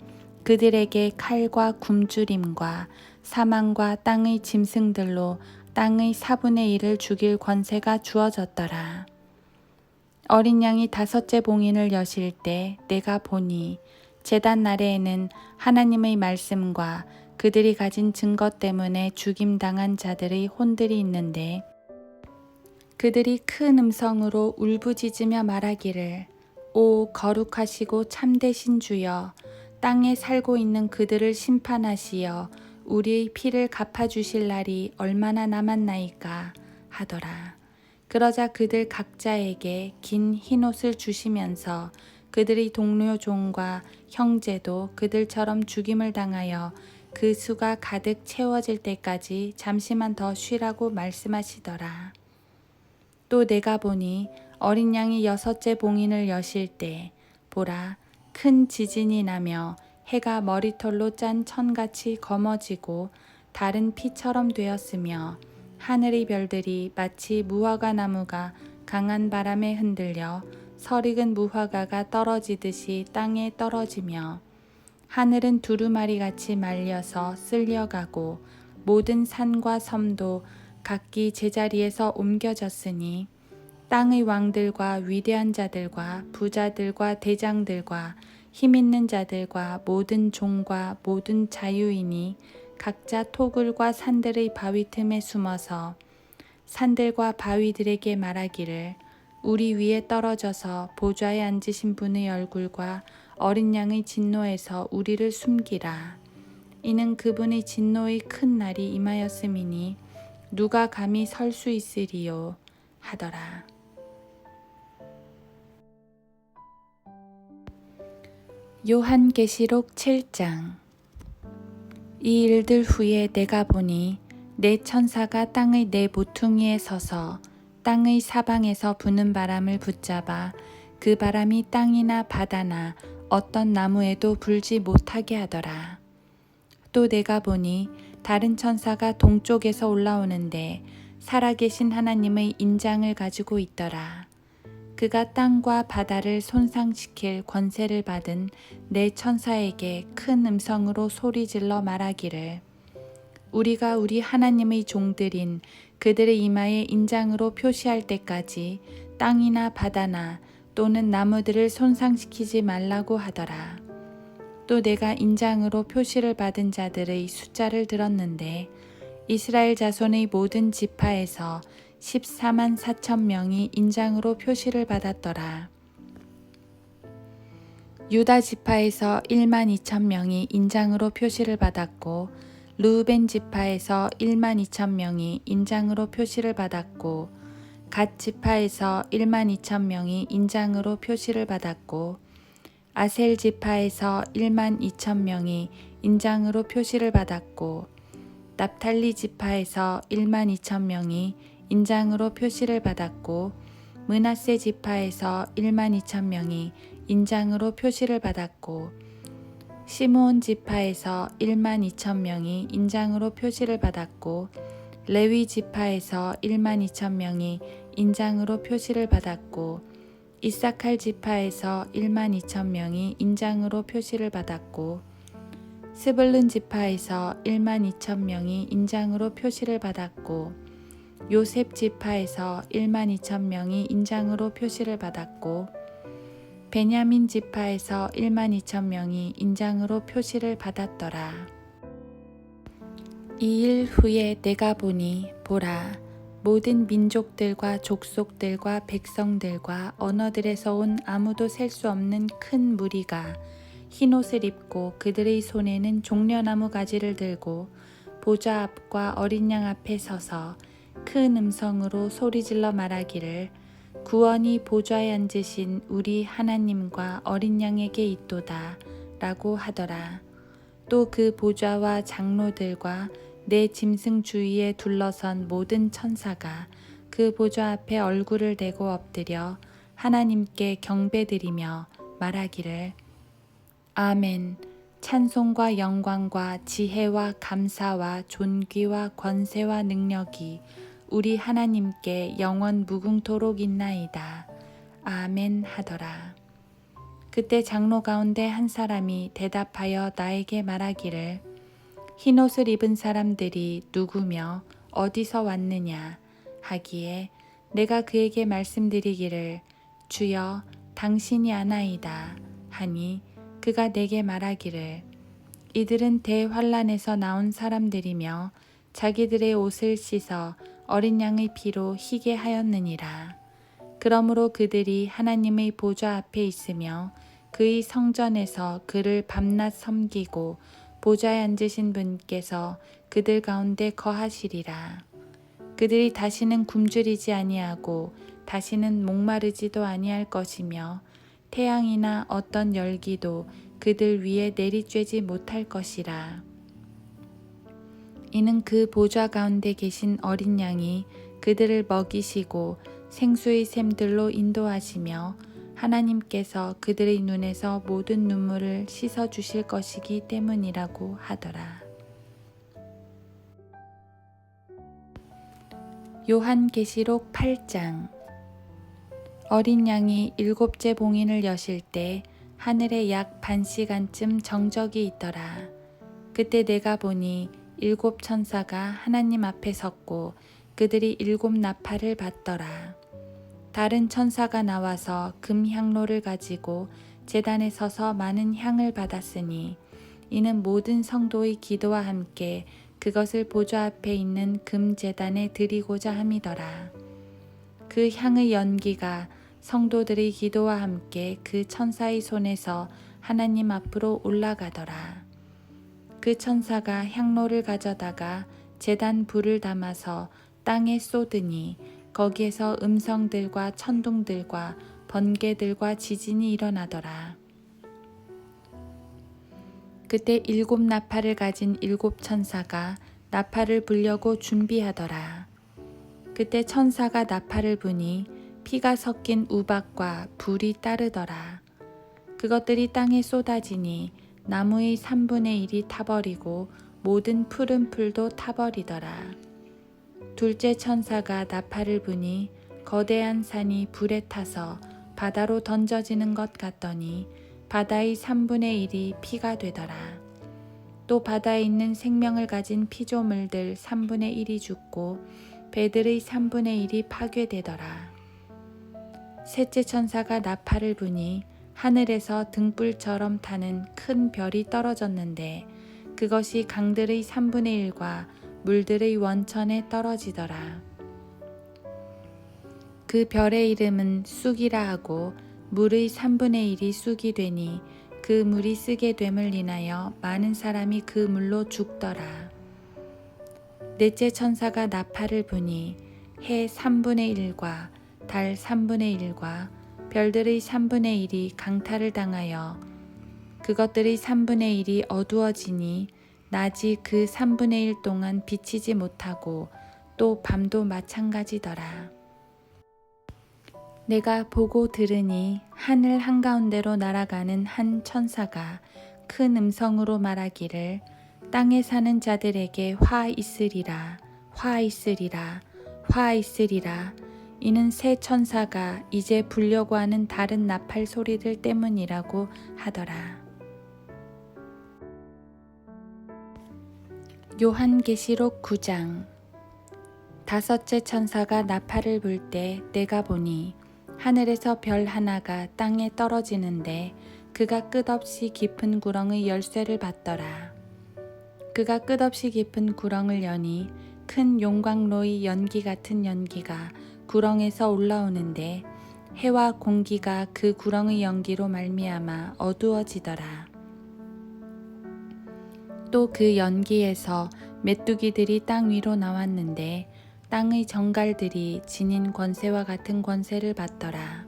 그들에게 칼과 굶주림과 사망과 땅의 짐승들로 땅의 4분의 1을 죽일 권세가 주어졌더라. 어린 양이 다섯째 봉인을 여실 때 내가 보니 제단 아래에는 하나님의 말씀과 그들이 가진 증거 때문에 죽임당한 자들의 혼들이 있는데 그들이 큰 음성으로 울부짖으며 말하기를 오 거룩하시고 참되신 주여 땅에 살고 있는 그들을 심판하시어 우리의 피를 갚아주실 날이 얼마나 남았나이까 하더라. 그러자 그들 각자에게 긴 흰옷을 주시면서 그들의 동료 종과 형제도 그들처럼 죽임을 당하여 그 수가 가득 채워질 때까지 잠시만 더 쉬라고 말씀하시더라. 또 내가 보니 어린 양이 6째 봉인을 여실 때 보라, 큰 지진이 나며 해가 머리털로 짠 천같이 검어지고 달은 피처럼 되었으며 하늘의 별들이 마치 무화과 나무가 강한 바람에 흔들려 설익은 무화과가 떨어지듯이 땅에 떨어지며 하늘은 두루마리같이 말려서 쓸려가고 모든 산과 섬도 각기 제자리에서 옮겨졌으니 땅의 왕들과 위대한 자들과 부자들과 대장들과 힘있는 자들과 모든 종과 모든 자유인이 각자 토굴과 산들의 바위 틈에 숨어서 산들과 바위들에게 말하기를 우리 위에 떨어져서 보좌에 앉으신 분의 얼굴과 어린 양의 진노에서 우리를 숨기라. 이는 그분의 진노의 큰 날이 임하였음이니 누가 감히 설 수 있으리요 하더라. 요한계시록 7장. 이 일들 후에 내가 보니 네 천사가 땅의 네 모퉁이에 서서 땅의 사방에서 부는 바람을 붙잡아 그 바람이 땅이나 바다나 어떤 나무에도 불지 못하게 하더라. 또 내가 보니 다른 천사가 동쪽에서 올라오는데 살아계신 하나님의 인장을 가지고 있더라. 그가 땅과 바다를 손상시킬 권세를 받은 네 천사에게 큰 음성으로 소리질러 말하기를 우리가 우리 하나님의 종들인 그들의 이마에 인장으로 표시할 때까지 땅이나 바다나 또는 나무들을 손상시키지 말라고 하더라. 또 내가 인장으로 표시를 받은 자들의 숫자를 들었는데 이스라엘 자손의 모든 지파에서 14만 4천 명이 인장으로 표시를 받았더라. 유다 지파에서 1만 2천 명이 인장으로 표시를 받았고 르우벤 지파에서 1만 2천 명이 인장으로 표시를 받았고 갓 지파에서 1만 2천 명이 인장으로 표시를 받았고 아셀 지파에서 1만 2천 명이 인장으로 표시를 받았고 납탈리 지파에서 1만 2천 명이 인장으로 표시를 받았고 므낫세 지파에서 1만 2천 명이 인장으로 표시를 받았고 시므온 지파에서 1만 2천 명이 인장으로 표시를 받았고 레위 지파에서 1만 2천 명이 인장으로 표시를 받았고 이사칼 지파에서 1만 2천 명이 인장으로 표시를 받았고 스불룬 지파에서 1만 2천 명이 인장으로 표시를 받았고 요셉 지파에서 1만 2천 명이 인장으로 표시를 받았고 베냐민 지파에서 1만 2천 명이 인장으로 표시를 받았더라. 이 일 후에 내가 보니 보라 모든 민족들과 족속들과 백성들과 언어들에서 온 아무도 셀 수 없는 큰 무리가 흰옷을 입고 그들의 손에는 종려나무 가지를 들고 보좌 앞과 어린 양 앞에 서서 큰 음성으로 소리질러 말하기를 구원이 보좌에 앉으신 우리 하나님과 어린 양에게 있도다 라고 하더라. 또 그 보좌와 장로들과 내 짐승 주위에 둘러선 모든 천사가 그 보좌 앞에 얼굴을 대고 엎드려 하나님께 경배드리며 말하기를 아멘. 찬송과 영광과 지혜와 감사와 존귀와 권세와 능력이 우리 하나님께 영원 무궁토록 있나이다. 아멘 하더라. 그때 장로 가운데 한 사람이 대답하여 나에게 말하기를 흰옷을 입은 사람들이 누구며 어디서 왔느냐 하기에 내가 그에게 말씀드리기를 주여 당신이 아나이다 하니 그가 내게 말하기를 이들은 대환란에서 나온 사람들이며 자기들의 옷을 씻어 어린 양의 피로 희게 하였느니라. 그러므로 그들이 하나님의 보좌 앞에 있으며 그의 성전에서 그를 밤낮 섬기고 보좌에 앉으신 분께서 그들 가운데 거하시리라. 그들이 다시는 굶주리지 아니하고 다시는 목마르지도 아니할 것이며 태양이나 어떤 열기도 그들 위에 내리쬐지 못할 것이라. 이는 그 보좌 가운데 계신 어린 양이 그들을 먹이시고 생수의 샘들로 인도하시며 하나님께서 그들의 눈에서 모든 눈물을 씻어 주실 것이기 때문이라고 하더라. 요한계시록 8장. 어린 양이 7째 봉인을 여실 때 하늘에 약 반 시간쯤 정적이 있더라. 그때 내가 보니 7 천사가 하나님 앞에 섰고 그들이 7 나팔을 받더라. 다른 천사가 나와서 금 향로를 가지고 제단에 서서 많은 향을 받았으니 이는 모든 성도의 기도와 함께 그것을 보좌 앞에 있는 금 제단에 드리고자 함이더라. 그 향의 연기가 성도들의 기도와 함께 그 천사의 손에서 하나님 앞으로 올라가더라. 그 천사가 향로를 가져다가 제단 불을 담아서 땅에 쏟으니 거기에서 음성들과 천둥들과 번개들과 지진이 일어나더라. 그때 7 나팔을 가진 7 천사가 나팔을 불려고 준비하더라. 그때 천사가 나팔을 부니 피가 섞인 우박과 불이 따르더라. 그것들이 땅에 쏟아지니 나무의 3분의 1이 타버리고 모든 푸른 풀도 타버리더라. 둘째 천사가 나팔을 부니 거대한 산이 불에 타서 바다로 던져지는 것 같더니 바다의 3분의 1이 피가 되더라. 또 바다에 있는 생명을 가진 피조물들 3분의 1이 죽고 배들의 3분의 1이 파괴되더라. 셋째 천사가 나팔을 부니 하늘에서 등불처럼 타는 큰 별이 떨어졌는데 그것이 강들의 3분의 1과 물들의 원천에 떨어지더라. 그 별의 이름은 쑥이라 하고 물의 3분의 1이 쑥이 되니 그 물이 쓰게 됨을 인하여 많은 사람이 그 물로 죽더라. 넷째 천사가 나팔을 부니 해 3분의 1과 달 3분의 1과 별들의 3분의 1이 강탈을 당하여 그것들의 3분의 1이 어두워지니 낮이 그 3분의 1 동안 비치지 못하고 또 밤도 마찬가지더라. 내가 보고 들으니 하늘 한가운데로 날아가는 한 천사가 큰 음성으로 말하기를 땅에 사는 자들에게 화 있으리라, 화 있으리라, 화 있으리라. 이는 새 천사가 이제 불려고 하는 다른 나팔 소리들 때문이라고 하더라. 요한계시록 9장. 다섯째 천사가 나팔을 불 때 내가 보니 하늘에서 별 하나가 땅에 떨어지는데 그가 끝없이 깊은 구렁의 열쇠를 받더라. 그가 끝없이 깊은 구렁을 여니 큰 용광로의 연기 같은 연기가 구렁에서 올라오는데 해와 공기가 그 구렁의 연기로 말미암아 어두워지더라. 또 그 연기에서 메뚜기들이 땅 위로 나왔는데 땅의 정갈들이 지닌 권세와 같은 권세를 받더라.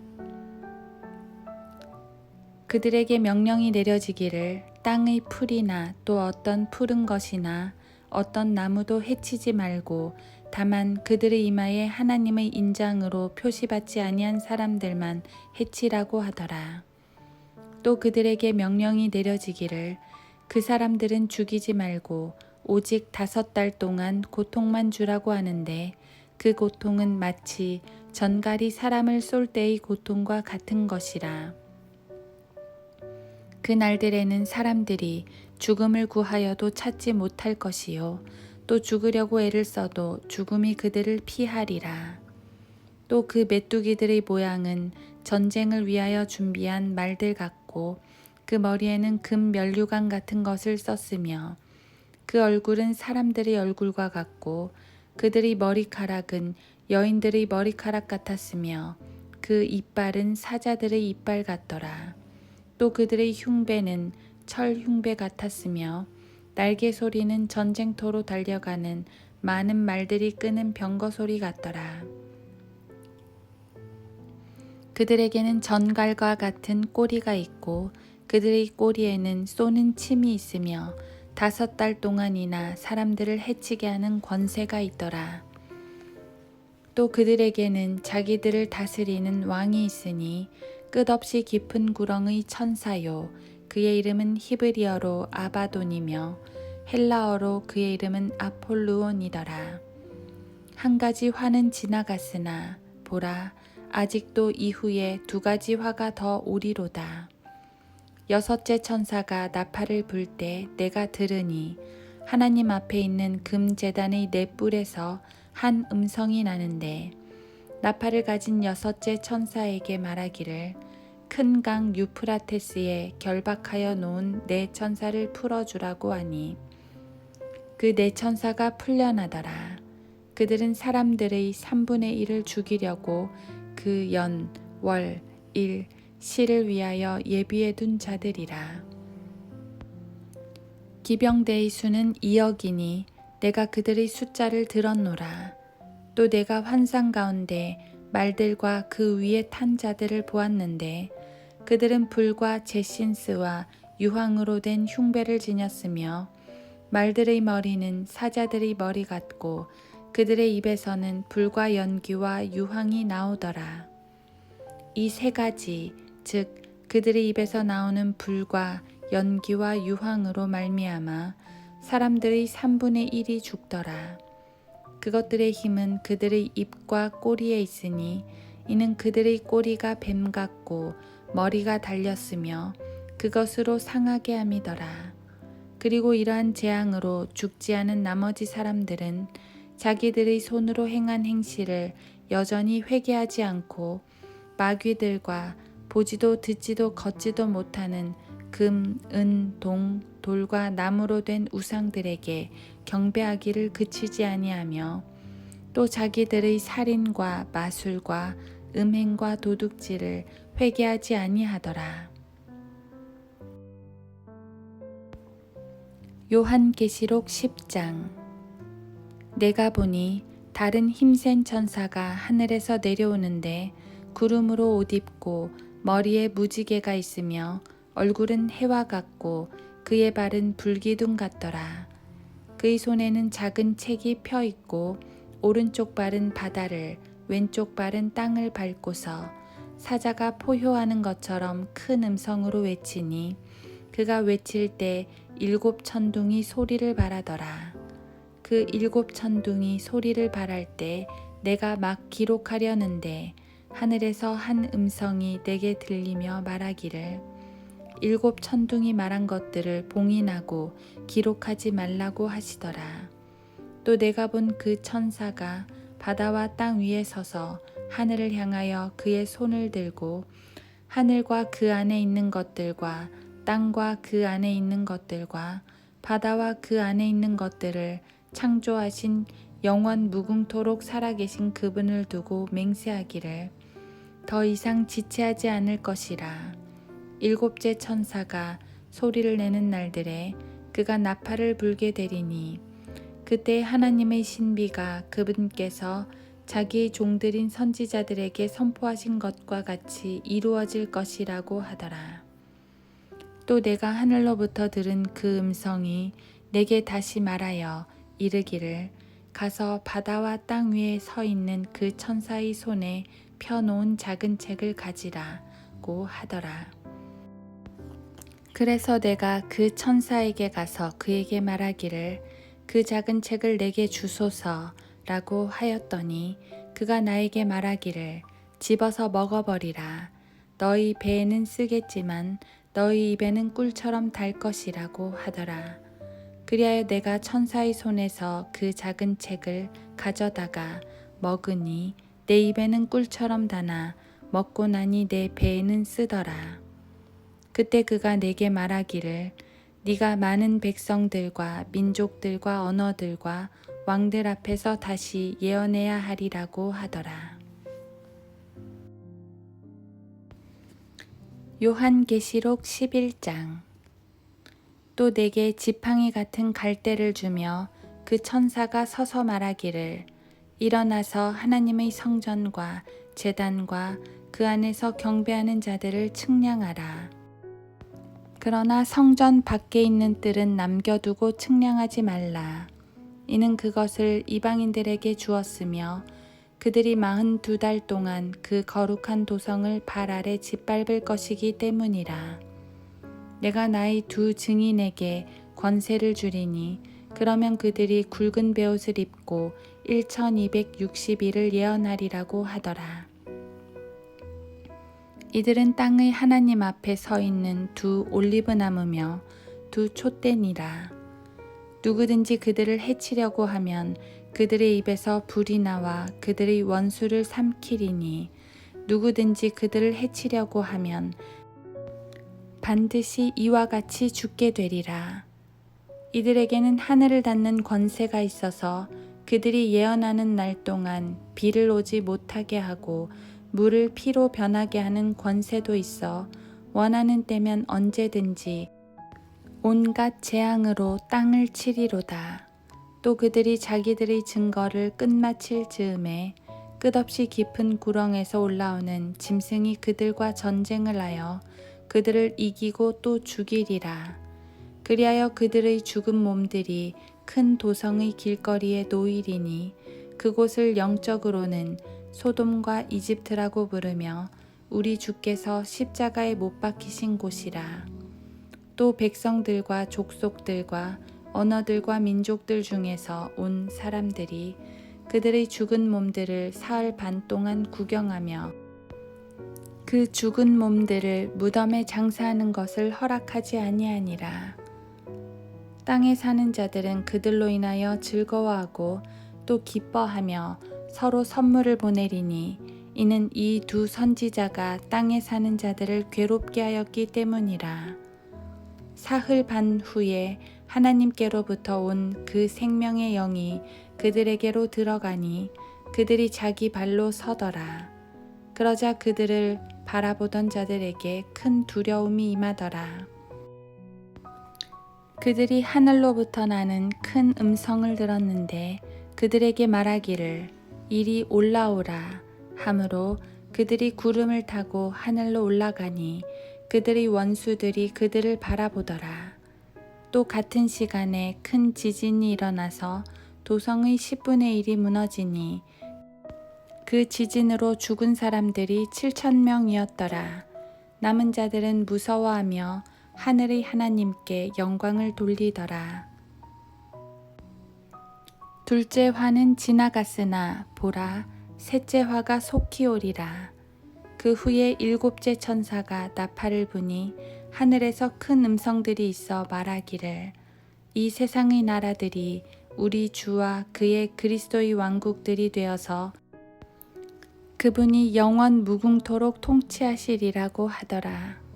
그들에게 명령이 내려지기를 땅의 풀이나 또 어떤 푸른 것이나 어떤 나무도 해치지 말고 다만 그들의 이마에 하나님의 인장으로 표시받지 아니한 사람들만 해치라고 하더라. 또 그들에게 명령이 내려지기를 그 사람들은 죽이지 말고 오직 5달 동안 고통만 주라고 하는데 그 고통은 마치 전갈이 사람을 쏠 때의 고통과 같은 것이라. 그 날들에는 사람들이 죽음을 구하여도 찾지 못할 것이요 또 죽으려고 애를 써도 죽음이 그들을 피하리라. 또 그 메뚜기들의 모양은 전쟁을 위하여 준비한 말들 같고 그 머리에는 금 면류관 같은 것을 썼으며 그 얼굴은 사람들의 얼굴과 같고 그들의 머리카락은 여인들의 머리카락 같았으며 그 이빨은 사자들의 이빨 같더라. 또 그들의 흉배는 철 흉배 같았으며 날개 소리는 전쟁터로 달려가는 많은 말들이 끄는 병거 소리 같더라. 그들에게는 전갈과 같은 꼬리가 있고 그들의 꼬리에는 쏘는 침이 있으며 5달 동안이나 사람들을 해치게 하는 권세가 있더라. 또 그들에게는 자기들을 다스리는 왕이 있으니 끝없이 깊은 구렁의 천사요. 그의 이름은 히브리어로 아바돈이며 헬라어로 그의 이름은 아폴루온이더라. 한 가지 화는 지나갔으나 보라 아직도 이후에 2가지 화가 더 오리로다. 6째 천사가 나팔을 불 때 내가 들으니 하나님 앞에 있는 금 제단의 넷불에서 한 음성이 나는데 나팔을 가진 6째 천사에게 말하기를 큰 강 유프라테스에 결박하여 놓은 네 천사를 풀어주라고 하니 그 네 천사가 풀려나더라. 그들은 사람들의 3분의 1을 죽이려고 그 연, 월, 일, 시를 위하여 예비해 둔 자들이라. 기병대의 수는 2억이니 내가 그들의 숫자를 들었노라. 또 내가 환상 가운데 말들과 그 위에 탄 자들을 보았는데 그들은 불과 제신스와 유황으로 된 흉배를 지녔으며 말들의 머리는 사자들의 머리 같고 그들의 입에서는 불과 연기와 유황이 나오더라. 이 3가지 즉 그들의 입에서 나오는 불과 연기와 유황으로 말미암아 사람들의 3분의 1이 죽더라. 그것들의 힘은 그들의 입과 꼬리에 있으니 이는 그들의 꼬리가 뱀 같고 머리가 달렸으며 그것으로 상하게 함이더라. 그리고 이러한 재앙으로 죽지 않은 나머지 사람들은 자기들의 손으로 행한 행실을 여전히 회개하지 않고 마귀들과 보지도 듣지도 걷지도 못하는 금, 은, 동, 돌과 나무로 된 우상들에게 경배하기를 그치지 아니하며 또 자기들의 살인과 마술과 음행과 도둑질을 회개하지 아니하더라. 요한계시록 10장. 내가 보니 다른 힘센 천사가 하늘에서 내려오는데 구름으로 옷 입고 머리에 무지개가 있으며 얼굴은 해와 같고 그의 발은 불기둥 같더라. 그의 손에는 작은 책이 펴 있고 오른쪽 발은 바다를 왼쪽 발은 땅을 밟고서 사자가 포효하는 것처럼 큰 음성으로 외치니 그가 외칠 때 7 천둥이 소리를 발하더라. 그 7 천둥이 소리를 발할 때 내가 막 기록하려는데 하늘에서 한 음성이 내게 들리며 말하기를 7 천둥이 말한 것들을 봉인하고 기록하지 말라고 하시더라. 또 내가 본 그 천사가 바다와 땅 위에 서서 하늘을 향하여 그의 손을 들고 하늘과 그 안에 있는 것들과 땅과 그 안에 있는 것들과 바다와 그 안에 있는 것들을 창조하신 영원 무궁토록 살아계신 그분을 두고 맹세하기를 더 이상 지체하지 않을 것이라. 7째 천사가 소리를 내는 날들에 그가 나팔을 불게 되리니 그때 하나님의 신비가 그분께서 자기의 종들인 선지자들에게 선포하신 것과 같이 이루어질 것이라고 하더라. 또 내가 하늘로부터 들은 그 음성이 내게 다시 말하여 이르기를 가서 바다와 땅 위에 서 있는 그 천사의 손에 펴놓은 작은 책을 가지라고 하더라. 그래서 내가 그 천사에게 가서 그에게 말하기를 그 작은 책을 내게 주소서라고 하였더니 그가 나에게 말하기를 집어서 먹어버리라. 너희 배에는 쓰겠지만 너희 입에는 꿀처럼 달 것이라고 하더라. 그리하여 내가 천사의 손에서 그 작은 책을 가져다가 먹으니 내 입에는 꿀처럼 다나 먹고 나니 내 배에는 쓰더라. 그때 그가 내게 말하기를 네가 많은 백성들과 민족들과 언어들과 왕들 앞에서 다시 예언해야 하리라고 하더라. 요한계시록 11장. 또 내게 지팡이 같은 갈대를 주며 그 천사가 서서 말하기를 일어나서 하나님의 성전과 제단과 그 안에서 경배하는 자들을 측량하라. 그러나 성전 밖에 있는 뜰은 남겨두고 측량하지 말라. 이는 그것을 이방인들에게 주었으며 그들이 42달 동안 그 거룩한 도성을 발 아래 짓밟을 것이기 때문이라. 내가 나의 두 증인에게 권세를 주리니 그러면 그들이 굵은 베옷을 입고 1260일을 예언하리라고 하더라. 이들은 땅의 하나님 앞에 서 있는 두 올리브 나무며 두 촛대니라. 누구든지 그들을 해치려고 하면 그들의 입에서 불이 나와 그들의 원수를 삼키리니 누구든지 그들을 해치려고 하면 반드시 이와 같이 죽게 되리라. 이들에게는 하늘을 닫는 권세가 있어서 그들이 예언하는 날 동안 비를 오지 못하게 하고 물을 피로 변하게 하는 권세도 있어 원하는 때면 언제든지 온갖 재앙으로 땅을 치리로다. 또 그들이 자기들의 증거를 끝마칠 즈음에 끝없이 깊은 구렁에서 올라오는 짐승이 그들과 전쟁을 하여 그들을 이기고 또 죽이리라. 그리하여 그들의 죽은 몸들이 큰 도성의 길거리에 놓이리니 그곳을 영적으로는 소돔과 이집트라고 부르며 우리 주께서 십자가에 못 박히신 곳이라. 또 백성들과 족속들과 언어들과 민족들 중에서 온 사람들이 그들의 죽은 몸들을 사흘 반 동안 구경하며 그 죽은 몸들을 무덤에 장사하는 것을 허락하지 아니하니라. 땅에 사는 자들은 그들로 인하여 즐거워하고 또 기뻐하며 서로 선물을 보내리니 이는 이 두 선지자가 땅에 사는 자들을 괴롭게 하였기 때문이라. 사흘 반 후에 하나님께로부터 온 그 생명의 영이 그들에게로 들어가니 그들이 자기 발로 서더라. 그러자 그들을 바라보던 자들에게 큰 두려움이 임하더라. 그들이 하늘로부터 나는 큰 음성을 들었는데 그들에게 말하기를 이리 올라오라 하므로 그들이 구름을 타고 하늘로 올라가니 그들의 원수들이 그들을 바라보더라. 또 같은 시간에 큰 지진이 일어나서 도성의 10분의 1이 무너지니 그 지진으로 죽은 사람들이 7,000명이었더라. 남은 자들은 무서워하며 하늘의 하나님께 영광을 돌리더라. 둘째 화는 지나갔으나 보라, 셋째 화가 속히 오리라. 그 후에 일곱째 천사가 나팔을 부니 하늘에서 큰 음성들이 있어 말하기를 이 세상의 나라들이 우리 주와 그의 그리스도의 왕국들이 되어서 그분이 영원 무궁토록 통치하시리라고 하더라.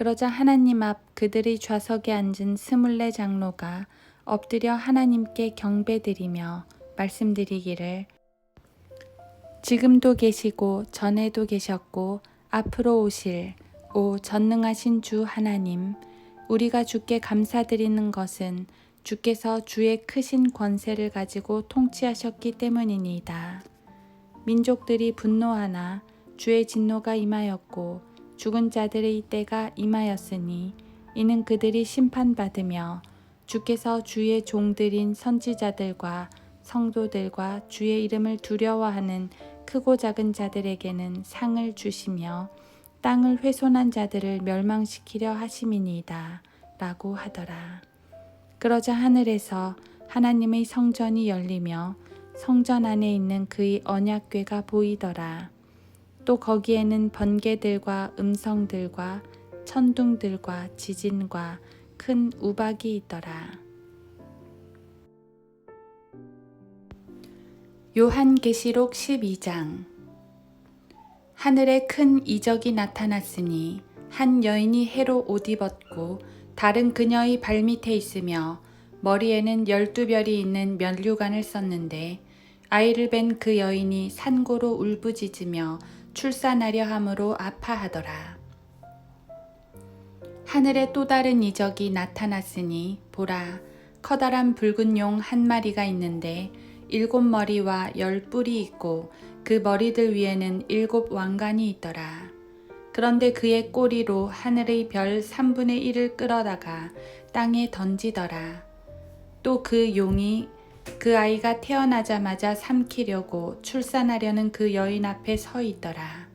그러자 하나님 앞 그들의 좌석에 앉은 24 장로가 엎드려 하나님께 경배드리며 말씀드리기를 지금도 계시고 전에도 계셨고 앞으로 오실 오 전능하신 주 하나님, 우리가 주께 감사드리는 것은 주께서 주의 크신 권세를 가지고 통치하셨기 때문이니이다. 민족들이 분노하나 주의 진노가 임하였고 죽은 자들의 때가 임하였으니 이는 그들이 심판받으며 주께서 주의 종들인 선지자들과 성도들과 주의 이름을 두려워하는 크고 작은 자들에게는 상을 주시며 땅을 훼손한 자들을 멸망시키려 하심이니이다 라고 하더라. 그러자 하늘에서 하나님의 성전이 열리며 성전 안에 있는 그의 언약궤가 보이더라. 또 거기에는 번개들과 음성들과 천둥들과 지진과 큰 우박이 있더라. 요한계시록 12장. 하늘에 큰 이적이 나타났으니 한 여인이 해로 옷 입었고 다른 그녀의 발밑에 있으며 머리에는 12별이 있는 면류관을 썼는데 아이를 뵌 그 여인이 산고로 울부짖으며 출산하려 함으로 아파하더라. 하늘에 또 다른 이적이 나타났으니 보라, 커다란 붉은 용 한 마리가 있는데 7머리와 10뿔이 있고 그 머리들 위에는 7왕관이 있더라. 그런데 그의 꼬리로 하늘의 별 3분의 1을 끌어다가 땅에 던지더라. 또 그 용이 그 아이가 태어나자마자 삼키려고 출산하려는 그 여인 앞에 서 있더라.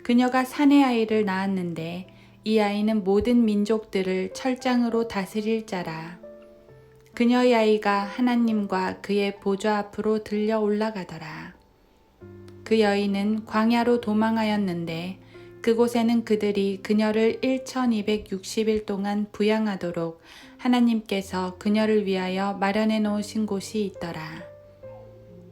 그녀가 사내 아이를 낳았는데 이 아이는 모든 민족들을 철장으로 다스릴 자라. 그녀의 아이가 하나님과 그의 보좌 앞으로 들려 올라가더라. 그 여인은 광야로 도망하였는데 그곳에는 그들이 그녀를 1260일 동안 부양하도록 하나님께서 그녀를 위하여 마련해 놓으신 곳이 있더라.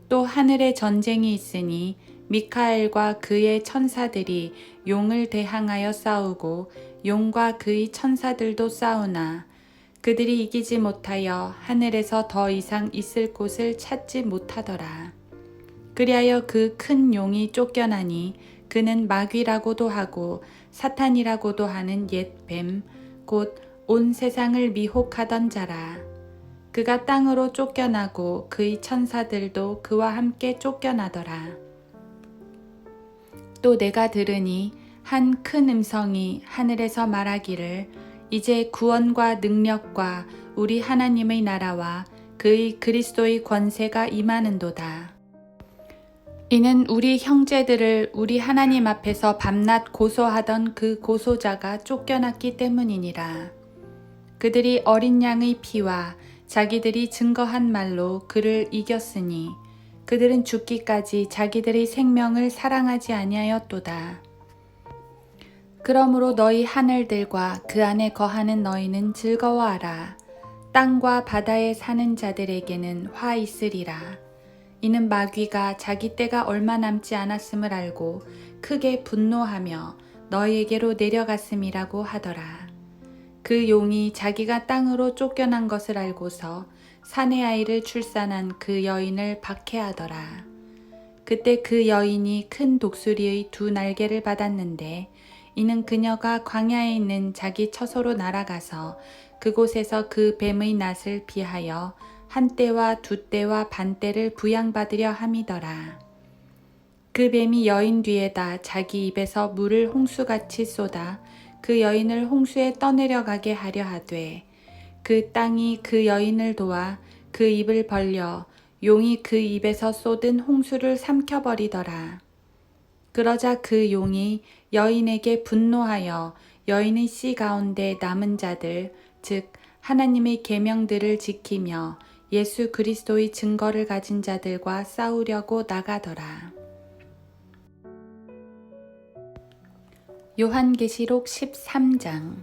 또 하늘에 전쟁이 있으니 미카엘과 그의 천사들이 용을 대항하여 싸우고 용과 그의 천사들도 싸우나 그들이 이기지 못하여 하늘에서 더 이상 있을 곳을 찾지 못하더라. 그리하여 그 큰 용이 쫓겨나니 그는 마귀라고도 하고 사탄이라고도 하는 옛 뱀, 곧 온 세상을 미혹하던 자라. 그가 땅으로 쫓겨나고 그의 천사들도 그와 함께 쫓겨나더라. 또 내가 들으니 한 큰 음성이 하늘에서 말하기를 이제 구원과 능력과 우리 하나님의 나라와 그의 그리스도의 권세가 임하는도다. 이는 우리 형제들을 우리 하나님 앞에서 밤낮 고소하던 그 고소자가 쫓겨났기 때문이니라. 그들이 어린 양의 피와 자기들이 증거한 말로 그를 이겼으니 그들은 죽기까지 자기들의 생명을 사랑하지 아니하였도다. 그러므로 너희 하늘들과 그 안에 거하는 너희는 즐거워하라. 땅과 바다에 사는 자들에게는 화 있으리라. 이는 마귀가 자기 때가 얼마 남지 않았음을 알고 크게 분노하며 너희에게로 내려갔음이라고 하더라. 그 용이 자기가 땅으로 쫓겨난 것을 알고서 사내 아이를 출산한 그 여인을 박해하더라. 그때 그 여인이 큰 독수리의 2 날개를 받았는데 이는 그녀가 광야에 있는 자기 처소로 날아가서 그곳에서 그 뱀의 낯을 피하여 1떼와 2떼와 반떼를 부양받으려 함이더라. 그 뱀이 여인 뒤에다 자기 입에서 물을 홍수같이 쏟아 그 여인을 홍수에 떠내려가게 하려 하되 그 땅이 그 여인을 도와 그 입을 벌려 용이 그 입에서 쏟은 홍수를 삼켜버리더라. 그러자 그 용이 여인에게 분노하여 여인의 씨 가운데 남은 자들 즉 하나님의 계명들을 지키며 예수 그리스도의 증거를 가진 자들과 싸우려고 나가더라. 요한계시록 13장.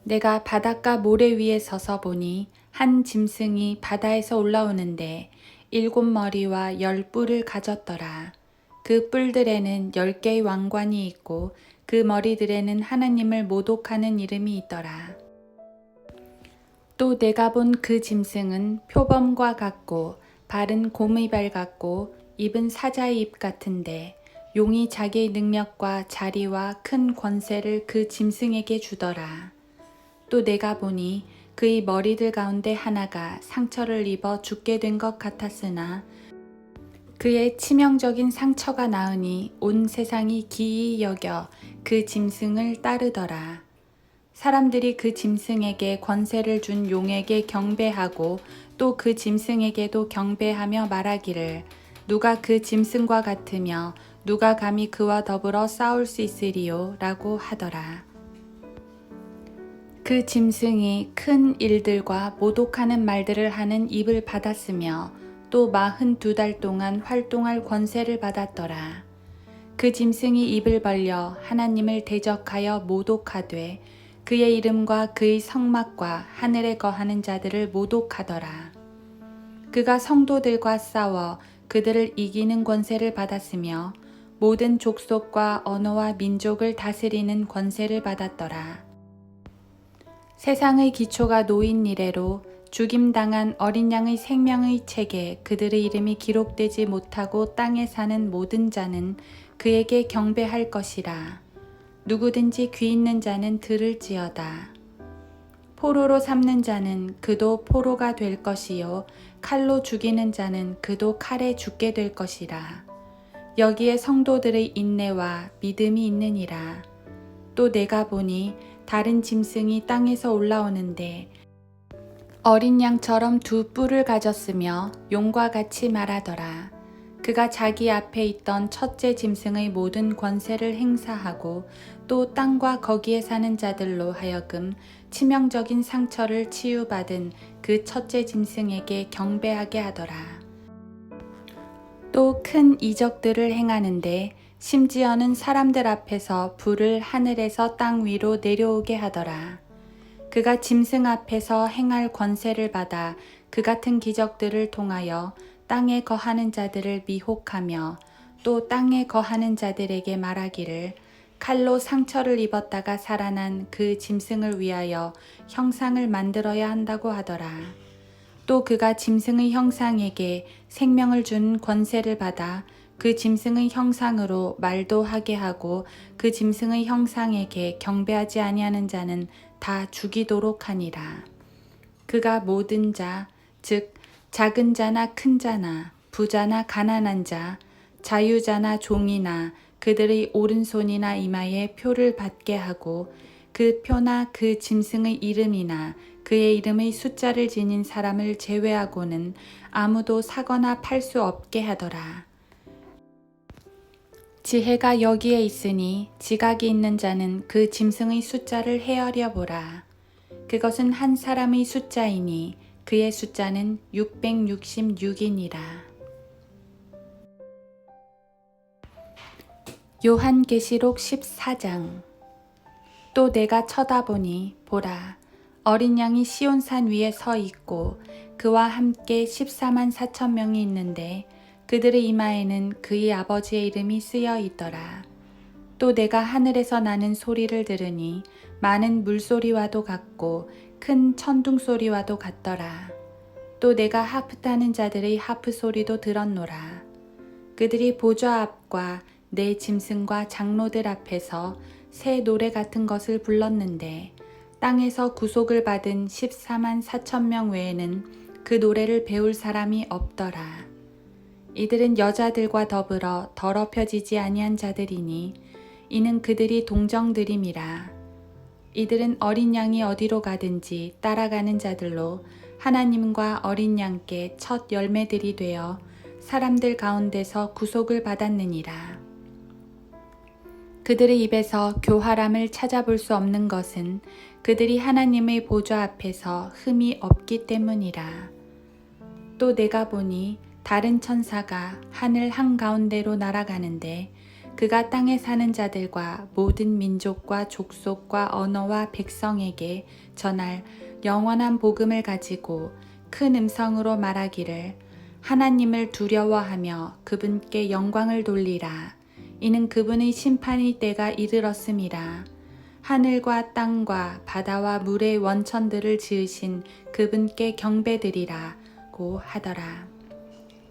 내가 바닷가 모래 위에 서서 보니 한 짐승이 바다에서 올라오는데 7머리와 10뿔을 가졌더라. 그 뿔들에는 10개의 왕관이 있고 그 머리들에는 하나님을 모독하는 이름이 있더라. 또 내가 본 그 짐승은 표범과 같고 발은 곰의 발 같고 입은 사자의 입 같은데 용이 자기의 능력과 자리와 큰 권세를 그 짐승에게 주더라. 또 내가 보니 그의 머리들 가운데 하나가 상처를 입어 죽게 된 것 같았으나 그의 치명적인 상처가 나으니 온 세상이 기이히 여겨 그 짐승을 따르더라. 사람들이 그 짐승에게 권세를 준 용에게 경배하고 또 그 짐승에게도 경배하며 말하기를 누가 그 짐승과 같으며 누가 감히 그와 더불어 싸울 수 있으리요 라고 하더라. 그 짐승이 큰 일들과 모독하는 말들을 하는 입을 받았으며 또 42달 동안 활동할 권세를 받았더라. 그 짐승이 입을 벌려 하나님을 대적하여 모독하되 그의 이름과 그의 성막과 하늘에 거하는 자들을 모독하더라. 그가 성도들과 싸워 그들을 이기는 권세를 받았으며 모든 족속과 언어와 민족을 다스리는 권세를 받았더라. 세상의 기초가 놓인 이래로 죽임당한 어린 양의 생명의 책에 그들의 이름이 기록되지 못하고 땅에 사는 모든 자는 그에게 경배할 것이라. 누구든지 귀 있는 자는 들을지어다. 포로로 삼는 자는 그도 포로가 될 것이요 칼로 죽이는 자는 그도 칼에 죽게 될 것이라. 여기에 성도들의 인내와 믿음이 있느니라. 또 내가 보니 다른 짐승이 땅에서 올라오는데 어린 양처럼 두 뿔을 가졌으며 용과 같이 말하더라. 그가 자기 앞에 있던 첫째 짐승의 모든 권세를 행사하고 또 땅과 거기에 사는 자들로 하여금 치명적인 상처를 치유받은 그 첫째 짐승에게 경배하게 하더라. 또 큰 이적들을 행하는데 심지어는 사람들 앞에서 불을 하늘에서 땅 위로 내려오게 하더라. 그가 짐승 앞에서 행할 권세를 받아 그 같은 기적들을 통하여 땅에 거하는 자들을 미혹하며 또 땅에 거하는 자들에게 말하기를 칼로 상처를 입었다가 살아난 그 짐승을 위하여 형상을 만들어야 한다고 하더라. 또 그가 짐승의 형상에게 생명을 준 권세를 받아 그 짐승의 형상으로 말도 하게 하고 그 짐승의 형상에게 경배하지 아니하는 자는 다 죽이도록 하니라. 그가 모든 자, 즉 작은 자나 큰 자나 부자나 가난한 자, 자유자나 종이나 그들의 오른손이나 이마에 표를 받게 하고 그 표나 그 짐승의 이름이나 그의 이름의 숫자를 지닌 사람을 제외하고는 아무도 사거나 팔 수 없게 하더라. 지혜가 여기에 있으니 지각이 있는 자는 그 짐승의 숫자를 헤아려 보라. 그것은 한 사람의 숫자이니 그의 숫자는 666이니라. 요한계시록 14장. 또 내가 쳐다보니 보라, 어린 양이 시온산 위에 서 있고 그와 함께 14만 4천 명이 있는데 그들의 이마에는 그의 아버지의 이름이 쓰여 있더라. 또 내가 하늘에서 나는 소리를 들으니 많은 물소리와도 같고 큰 천둥 소리와도 같더라. 또 내가 하프 타는 자들의 하프 소리도 들었노라. 그들이 보좌 앞과 네 짐승과 장로들 앞에서 새 노래 같은 것을 불렀는데 땅에서 구속을 받은 14만 4천 명 외에는 그 노래를 배울 사람이 없더라. 이들은 여자들과 더불어 더럽혀지지 아니한 자들이니 이는 그들이 동정들임이라. 이들은 어린 양이 어디로 가든지 따라가는 자들로 하나님과 어린 양께 첫 열매들이 되어 사람들 가운데서 구속을 받았느니라. 그들의 입에서 교활함을 찾아볼 수 없는 것은 그들이 하나님의 보좌 앞에서 흠이 없기 때문이라. 또 내가 보니 다른 천사가 하늘 한가운데로 날아가는데 그가 땅에 사는 자들과 모든 민족과 족속과 언어와 백성에게 전할 영원한 복음을 가지고 큰 음성으로 말하기를 하나님을 두려워하며 그분께 영광을 돌리라. 이는 그분의 심판의 때가 이르렀음이라. 하늘과 땅과 바다와 물의 원천들을 지으신 그분께 경배드리라고 하더라.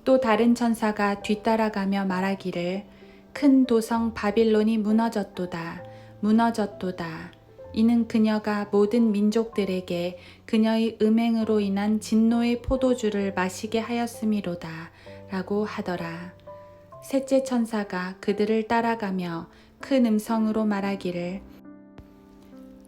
또 다른 천사가 뒤따라가며 말하기를 큰 도성 바빌론이 무너졌도다. 무너졌도다. 이는 그녀가 모든 민족들에게 그녀의 음행으로 인한 진노의 포도주를 마시게 하였음이로다. 라고 하더라. 셋째 천사가 그들을 따라가며 큰 음성으로 말하기를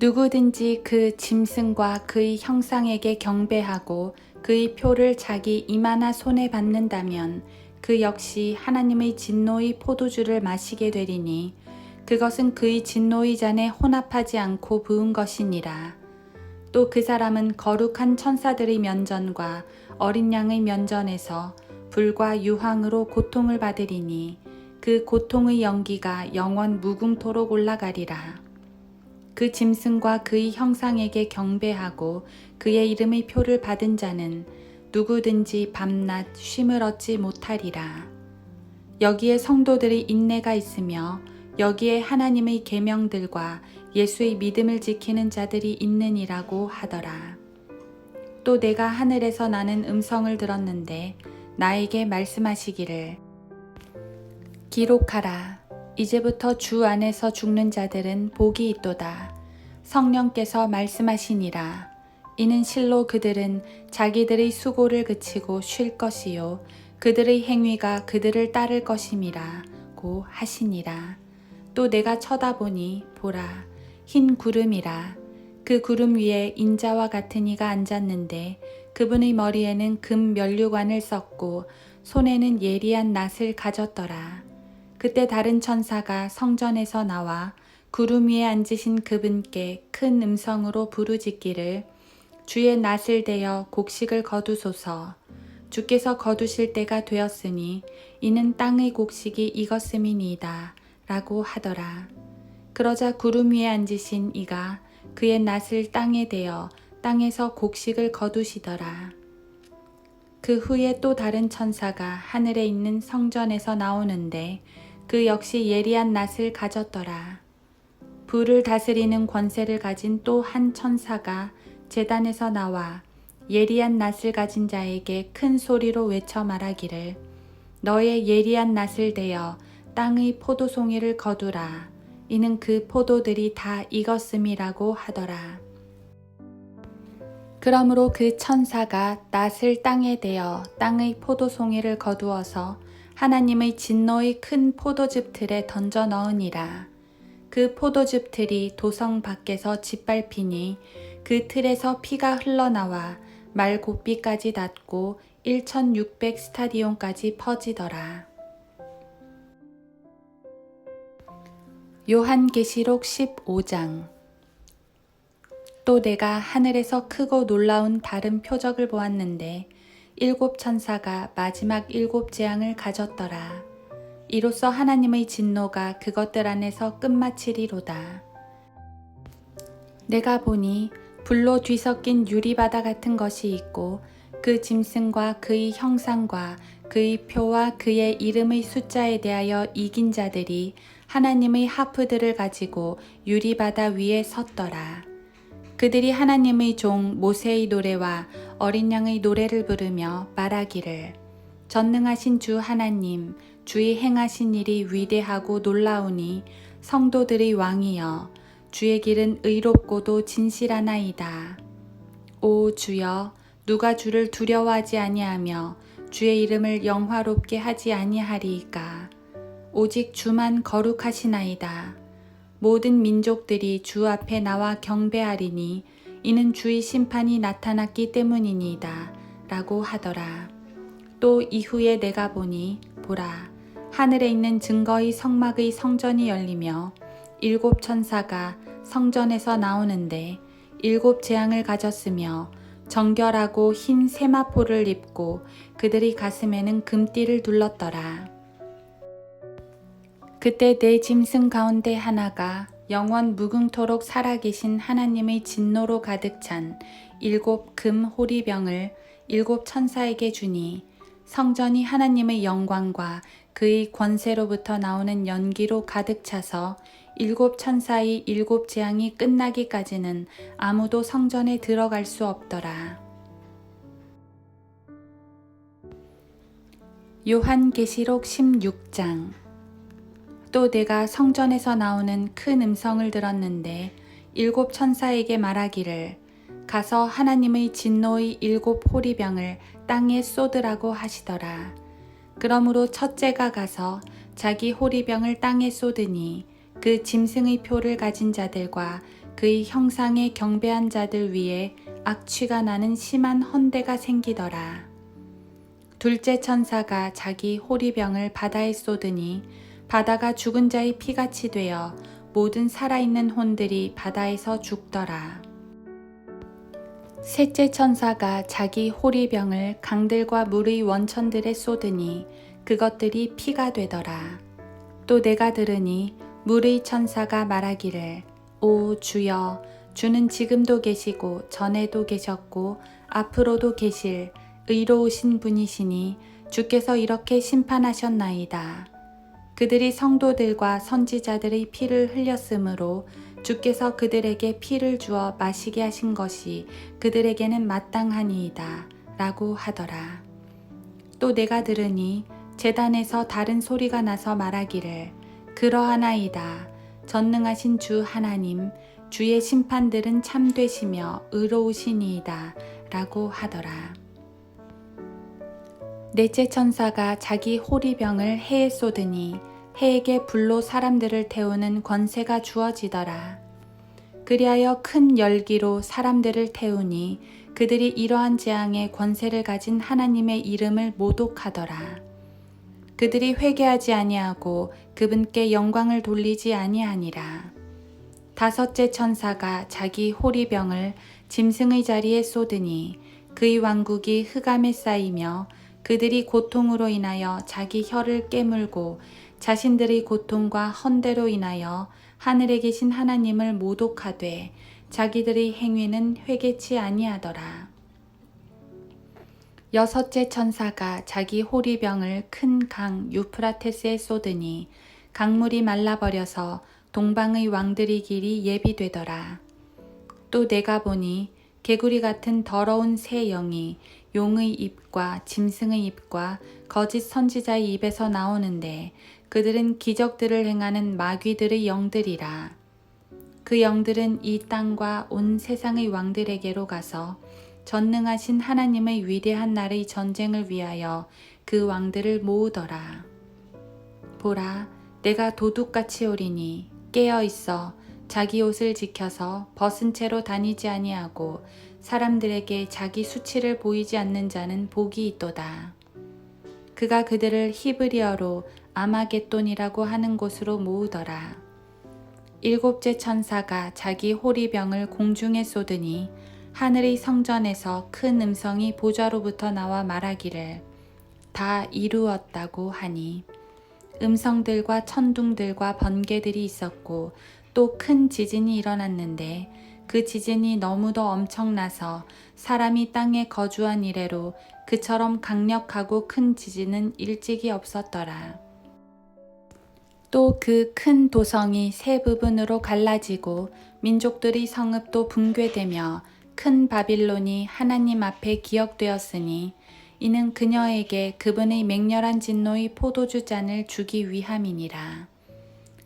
누구든지 그 짐승과 그의 형상에게 경배하고 그의 표를 자기 이마나 손에 받는다면 그 역시 하나님의 진노의 포도주를 마시게 되리니 그것은 그의 진노의 잔에 혼합하지 않고 부은 것이니라. 또 그 사람은 거룩한 천사들의 면전과 어린 양의 면전에서 불과 유황으로 고통을 받으리니 그 고통의 연기가 영원 무궁토록 올라가리라. 그 짐승과 그의 형상에게 경배하고 그의 이름의 표를 받은 자는 누구든지 밤낮 쉼을 얻지 못하리라. 여기에 성도들의 인내가 있으며 여기에 하나님의 계명들과 예수의 믿음을 지키는 자들이 있느니라고 하더라. 또 내가 하늘에서 나는 음성을 들었는데 나에게 말씀하시기를 기록하라. 이제부터 주 안에서 죽는 자들은 복이 있도다. 성령께서 말씀하시니라. 이는 실로 그들은 자기들의 수고를 그치고 쉴 것이요 그들의 행위가 그들을 따를 것임이라고 하시니라. 또 내가 쳐다보니 보라 흰 구름이라. 그 구름 위에 인자와 같은 이가 앉았는데 그분의 머리에는 금 면류관을 썼고 손에는 예리한 낫을 가졌더라. 그때 다른 천사가 성전에서 나와 구름 위에 앉으신 그분께 큰 음성으로 부르짖기를 주의 낫을 대어 곡식을 거두소서. 주께서 거두실 때가 되었으니 이는 땅의 곡식이 익었음이니이다 라고 하더라. 그러자 구름 위에 앉으신 이가 그의 낫을 땅에 대어 땅에서 곡식을 거두시더라. 그 후에 또 다른 천사가 하늘에 있는 성전에서 나오는데 그 역시 예리한 낫을 가졌더라. 불을 다스리는 권세를 가진 또 한 천사가 제단에서 나와 예리한 낫을 가진 자에게 큰 소리로 외쳐 말하기를 너의 예리한 낫을 대어 땅의 포도송이를 거두라. 이는 그 포도들이 다 익었음이라고 하더라. 그러므로 그 천사가 낫을 땅에 대어 땅의 포도송이를 거두어서 하나님의 진노의 큰 포도즙 틀에 던져 넣으니라. 그 포도즙 틀이 도성 밖에서 짓밟히니 그 틀에서 피가 흘러나와 말곶비까지 닿고 1600 스타디온까지 퍼지더라. 요한계시록 15장. 또 내가 하늘에서 크고 놀라운 다른 표적을 보았는데 7 천사가 마지막 7 재앙을 가졌더라. 이로써 하나님의 진노가 그것들 안에서 끝마치리로다. 내가 보니 불로 뒤섞인 유리바다 같은 것이 있고 그 짐승과 그의 형상과 그의 표와 그의 이름의 숫자에 대하여 이긴 자들이 하나님의 하프들을 가지고 유리바다 위에 섰더라. 그들이 하나님의 종 모세의 노래와 어린 양의 노래를 부르며 말하기를 전능하신 주 하나님 주의 행하신 일이 위대하고 놀라우니 성도들의 왕이여 주의 길은 의롭고도 진실하나이다. 오 주여 누가 주를 두려워하지 아니하며 주의 이름을 영화롭게 하지 아니하리이까. 오직 주만 거룩하시나이다. 모든 민족들이 주 앞에 나와 경배하리니 이는 주의 심판이 나타났기 때문이니이다 라고 하더라. 또 이후에 내가 보니 보라 하늘에 있는 증거의 성막의 성전이 열리며 7 천사가 성전에서 나오는데 7 재앙을 가졌으며 정결하고 흰 세마포를 입고 그들의 가슴에는 금띠를 둘렀더라. 그때 내 짐승 가운데 하나가 영원 무궁토록 살아계신 하나님의 진노로 가득 찬 7 금 호리병을 7 천사에게 주니 성전이 하나님의 영광과 그의 권세로부터 나오는 연기로 가득 차서 7 천사의 7 재앙이 끝나기까지는 아무도 성전에 들어갈 수 없더라. 요한계시록 16장. 또 내가 성전에서 나오는 큰 음성을 들었는데 7 천사에게 말하기를 가서 하나님의 진노의 7 호리병을 땅에 쏟으라고 하시더라. 그러므로 첫째가 가서 자기 호리병을 땅에 쏟으니 그 짐승의 표를 가진 자들과 그의 형상에 경배한 자들 위에 악취가 나는 심한 헌대가 생기더라. 둘째 천사가 자기 호리병을 바다에 쏟으니 바다가 죽은 자의 피같이 되어 모든 살아있는 혼들이 바다에서 죽더라. 셋째 천사가 자기 호리병을 강들과 물의 원천들에 쏟으니 그것들이 피가 되더라. 또 내가 들으니 물의 천사가 말하기를 오 주여 주는 지금도 계시고 전에도 계셨고 앞으로도 계실 의로우신 분이시니 주께서 이렇게 심판하셨나이다. 그들이 성도들과 선지자들의 피를 흘렸으므로 주께서 그들에게 피를 주어 마시게 하신 것이 그들에게는 마땅하니이다 라고 하더라. 또 내가 들으니 제단에서 다른 소리가 나서 말하기를 그러하나이다. 전능하신 주 하나님 주의 심판들은 참되시며 의로우시니이다 라고 하더라. 넷째 천사가 자기 호리병을 해에 쏟으니 해에게 불로 사람들을 태우는 권세가 주어지더라. 그리하여 큰 열기로 사람들을 태우니 그들이 이러한 재앙의 권세를 가진 하나님의 이름을 모독하더라. 그들이 회개하지 아니하고 그분께 영광을 돌리지 아니하니라. 다섯째 천사가 자기 호리병을 짐승의 자리에 쏟으니 그의 왕국이 흑암에 쌓이며 그들이 고통으로 인하여 자기 혀를 깨물고 자신들의 고통과 헌대로 인하여 하늘에 계신 하나님을 모독하되 자기들의 행위는 회개치 아니하더라. 여섯째 천사가 자기 호리병을 큰 강 유프라테스에 쏟으니 강물이 말라버려서 동방의 왕들의 길이 예비되더라. 또 내가 보니 개구리 같은 더러운 새 영이 용의 입과 짐승의 입과 거짓 선지자의 입에서 나오는데 그들은 기적들을 행하는 마귀들의 영들이라. 그 영들은 이 땅과 온 세상의 왕들에게로 가서 전능하신 하나님의 위대한 날의 전쟁을 위하여 그 왕들을 모으더라. 보라, 내가 도둑같이 오리니 깨어 있어 자기 옷을 지켜서 벗은 채로 다니지 아니하고 사람들에게 자기 수치를 보이지 않는 자는 복이 있도다. 그가 그들을 히브리어로 아마겟돈이라고 하는 곳으로 모으더라. 일곱째 천사가 자기 호리병을 공중에 쏟으니 하늘의 성전에서 큰 음성이 보좌로부터 나와 말하기를 다 이루었다고 하니 음성들과 천둥들과 번개들이 있었고 또 큰 지진이 일어났는데 그 지진이 너무도 엄청나서 사람이 땅에 거주한 이래로 그처럼 강력하고 큰 지진은 일찍이 없었더라. 또 그 큰 도성이 세 부분으로 갈라지고 민족들의 성읍도 붕괴되며 큰 바빌론이 하나님 앞에 기억되었으니 이는 그녀에게 그분의 맹렬한 진노의 포도주 잔을 주기 위함이니라.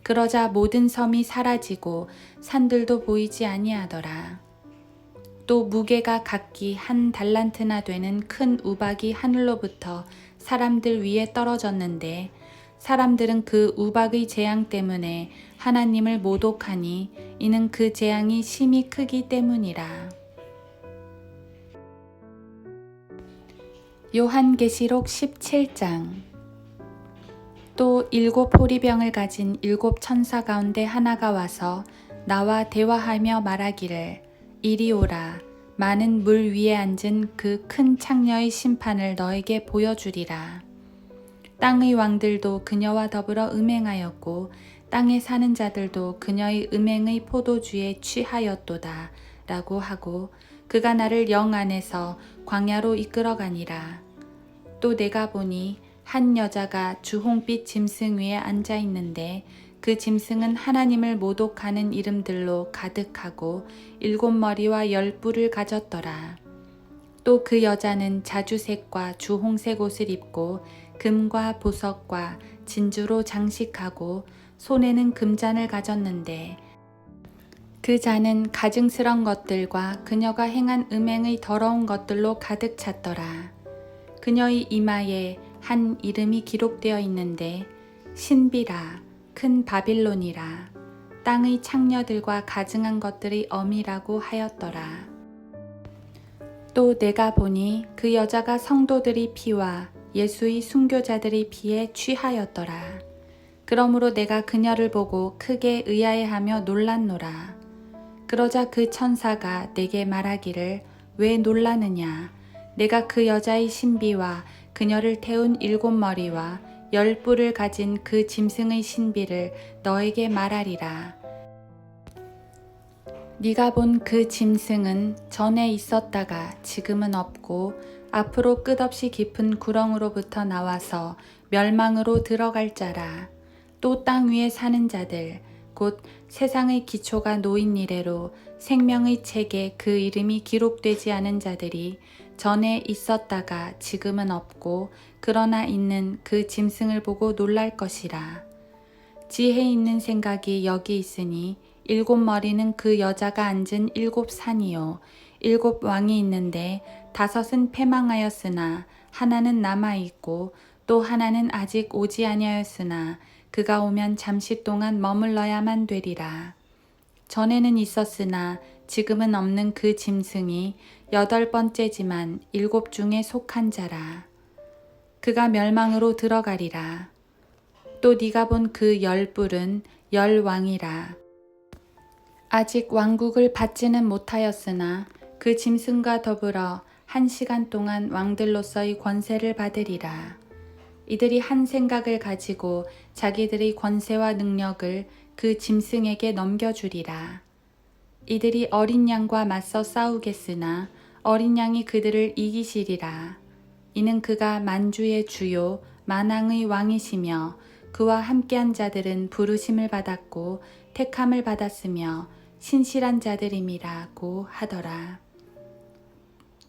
그러자 모든 섬이 사라지고 산들도 보이지 아니하더라. 또 무게가 각기 한 달란트나 되는 큰 우박이 하늘로부터 사람들 위에 떨어졌는데 사람들은 그 우박의 재앙 때문에 하나님을 모독하니 이는 그 재앙이 심히 크기 때문이라. 요한계시록 17장. 또 일곱 호리병을 가진 일곱 천사 가운데 하나가 와서 나와 대화하며 말하기를 이리 오라. 많은 물 위에 앉은 그 큰 창녀의 심판을 너에게 보여주리라. 땅의 왕들도 그녀와 더불어 음행하였고 땅에 사는 자들도 그녀의 음행의 포도주에 취하였도다 라고 하고 그가 나를 영 안에서 광야로 이끌어가니라. 또 내가 보니 한 여자가 주홍빛 짐승 위에 앉아 있는데 그 짐승은 하나님을 모독하는 이름들로 가득하고 7머리와 10뿔을 가졌더라. 또 그 여자는 자주색과 주홍색 옷을 입고 금과 보석과 진주로 장식하고 손에는 금잔을 가졌는데 그 잔은 가증스런 것들과 그녀가 행한 음행의 더러운 것들로 가득 찼더라. 그녀의 이마에 한 이름이 기록되어 있는데 신비라 큰 바빌론이라 땅의 창녀들과 가증한 것들의 어미라고 하였더라. 또 내가 보니 그 여자가 성도들의 피와 예수의 순교자들의 피에 취하였더라. 그러므로 내가 그녀를 보고 크게 의아해하며 놀랐노라. 그러자 그 천사가 내게 말하기를 왜 놀라느냐. 내가 그 여자의 신비와 그녀를 태운 7머리와 10뿔을 가진 그 짐승의 신비를 너에게 말하리라. 네가 본 그 짐승은 전에 있었다가 지금은 없고 앞으로 끝없이 깊은 구렁으로부터 나와서 멸망으로 들어갈 자라. 또 땅 위에 사는 자들 곧 세상의 기초가 놓인 이래로 생명의 책에 그 이름이 기록되지 않은 자들이 전에 있었다가 지금은 없고 그러나 있는 그 짐승을 보고 놀랄 것이라. 지혜 있는 생각이 여기 있으니 일곱 머리는 그 여자가 앉은 일곱 산이요 일곱 왕이 있는데 다섯은 패망하였으나 하나는 남아 있고 또 하나는 아직 오지 아니하였으나 그가 오면 잠시 동안 머물러야만 되리라. 전에는 있었으나 지금은 없는 그 짐승이 여덟 번째지만 일곱 중에 속한 자라. 그가 멸망으로 들어가리라. 또 네가 본 그 열 뿔은 열 왕이라. 아직 왕국을 받지는 못하였으나 그 짐승과 더불어 1시간 동안 왕들로서의 권세를 받으리라. 이들이 한 생각을 가지고 자기들의 권세와 능력을 그 짐승에게 넘겨주리라. 이들이 어린 양과 맞서 싸우겠으나 어린 양이 그들을 이기시리라. 이는 그가 만주의 주요 만왕의 왕이시며 그와 함께한 자들은 부르심을 받았고 택함을 받았으며 신실한 자들임이라고 하더라.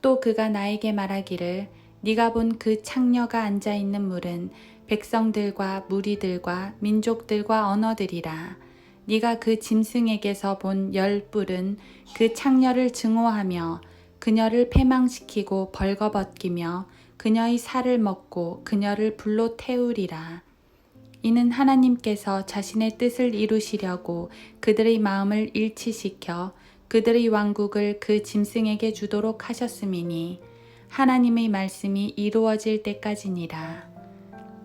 또 그가 나에게 말하기를 네가 본 그 창녀가 앉아있는 물은 백성들과 무리들과 민족들과 언어들이라. 네가 그 짐승에게서 본 열 뿔은 그 창녀를 증오하며 그녀를 패망시키고 벌거벗기며 그녀의 살을 먹고 그녀를 불로 태우리라. 이는 하나님께서 자신의 뜻을 이루시려고 그들의 마음을 일치시켜 그들의 왕국을 그 짐승에게 주도록 하셨음이니 하나님의 말씀이 이루어질 때까지니라.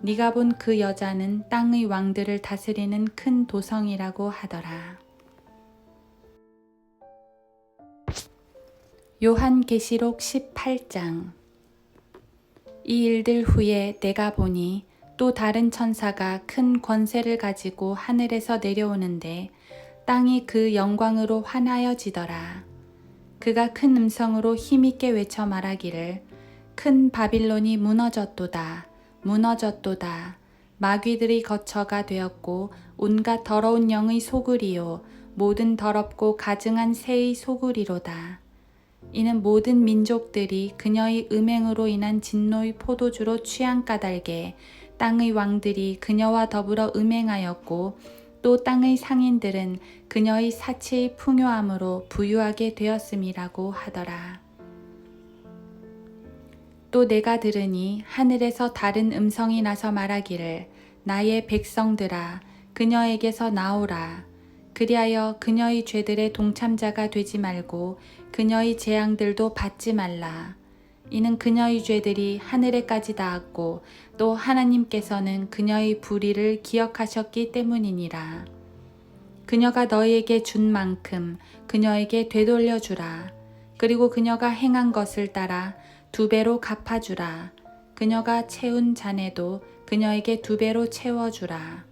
네가 본 그 여자는 땅의 왕들을 다스리는 큰 도성이라고 하더라. 요한계시록 18장. 이 일들 후에 내가 보니 또 다른 천사가 큰 권세를 가지고 하늘에서 내려오는데 땅이 그 영광으로 환하여지더라. 그가 큰 음성으로 힘있게 외쳐 말하기를 큰 바빌론이 무너졌도다. 무너졌도다. 마귀들의 거처가 되었고 온갖 더러운 영의 소굴이요 모든 더럽고 가증한 새의 소굴이로다. 이는 모든 민족들이 그녀의 음행으로 인한 진노의 포도주로 취한 까닭에 땅의 왕들이 그녀와 더불어 음행하였고 또 땅의 상인들은 그녀의 사치의 풍요함으로 부유하게 되었음이라고 하더라. 또 내가 들으니 하늘에서 다른 음성이 나서 말하기를 나의 백성들아 그녀에게서 나오라. 그리하여 그녀의 죄들의 동참자가 되지 말고 그녀의 재앙들도 받지 말라. 이는 그녀의 죄들이 하늘에까지 닿았고 또 하나님께서는 그녀의 불의를 기억하셨기 때문이니라. 그녀가 너희에게 준 만큼 그녀에게 되돌려 주라. 그리고 그녀가 행한 것을 따라 2배로 갚아주라. 그녀가 채운 잔에도 그녀에게 2배로 채워주라.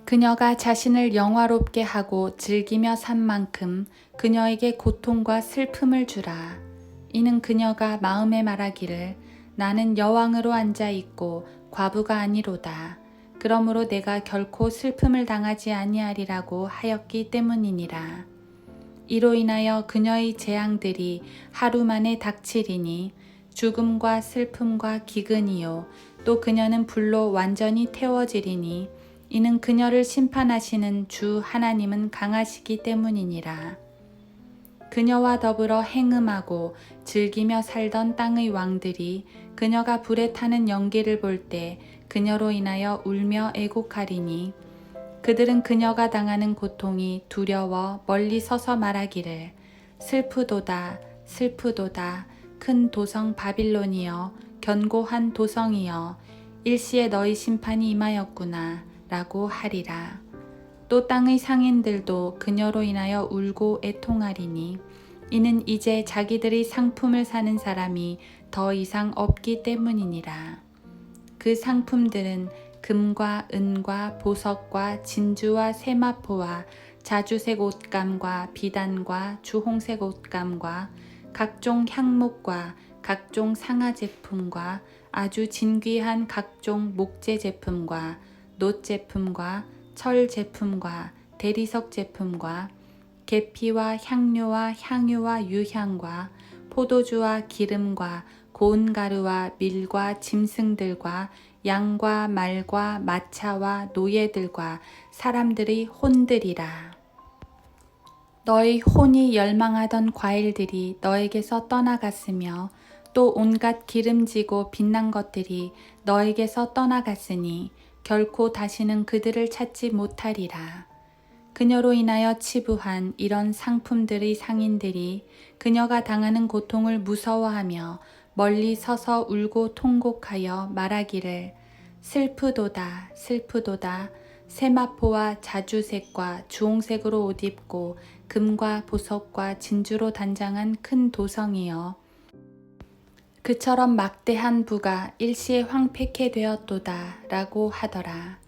그녀가 자신을 영화롭게 하고 즐기며 산 만큼 그녀에게 고통과 슬픔을 주라. 이는 그녀가 마음에 말하기를 나는 여왕으로 앉아 있고 과부가 아니로다. 그러므로 내가 결코 슬픔을 당하지 아니하리라고 하였기 때문이니라. 이로 인하여 그녀의 재앙들이 하루 만에 닥치리니 죽음과 슬픔과 기근이요 또 그녀는 불로 완전히 태워지리니 이는 그녀를 심판하시는 주 하나님은 강하시기 때문이니라. 그녀와 더불어 행음하고 즐기며 살던 땅의 왕들이 그녀가 불에 타는 연기를 볼 때 그녀로 인하여 울며 애곡하리니 그들은 그녀가 당하는 고통이 두려워 멀리 서서 말하기를 슬프도다 슬프도다 큰 도성 바빌론이여 견고한 도성이여 일시에 너희 심판이 임하였구나 라고 하리라. 또 땅의 상인들도 그녀로 인하여 울고 애통하리니 이는 이제 자기들의 상품을 사는 사람이 더 이상 없기 때문이니라. 그 상품들은 금과 은과 보석과 진주와 세마포와 자주색 옷감과 비단과 주홍색 옷감과 각종 향목과 각종 상아 제품과 아주 진귀한 각종 목재 제품과 놋 제품과 철 제품과 대리석 제품과 계피와 향료와 향유와 유향과 포도주와 기름과 고운 가루와 밀과 짐승들과 양과 말과 마차와 노예들과 사람들의 혼들이라. 너희 혼이 열망하던 과일들이 너에게서 떠나갔으며 또 온갖 기름지고 빛난 것들이 너에게서 떠나갔으니 결코 다시는 그들을 찾지 못하리라. 그녀로 인하여 치부한 이런 상품들의 상인들이 그녀가 당하는 고통을 무서워하며 멀리 서서 울고 통곡하여 말하기를 슬프도다 슬프도다 세마포와 자주색과 주홍색으로 옷 입고 금과 보석과 진주로 단장한 큰 도성이여 그처럼 막대한 부가 일시에 황폐케 되었도다 라고 하더라.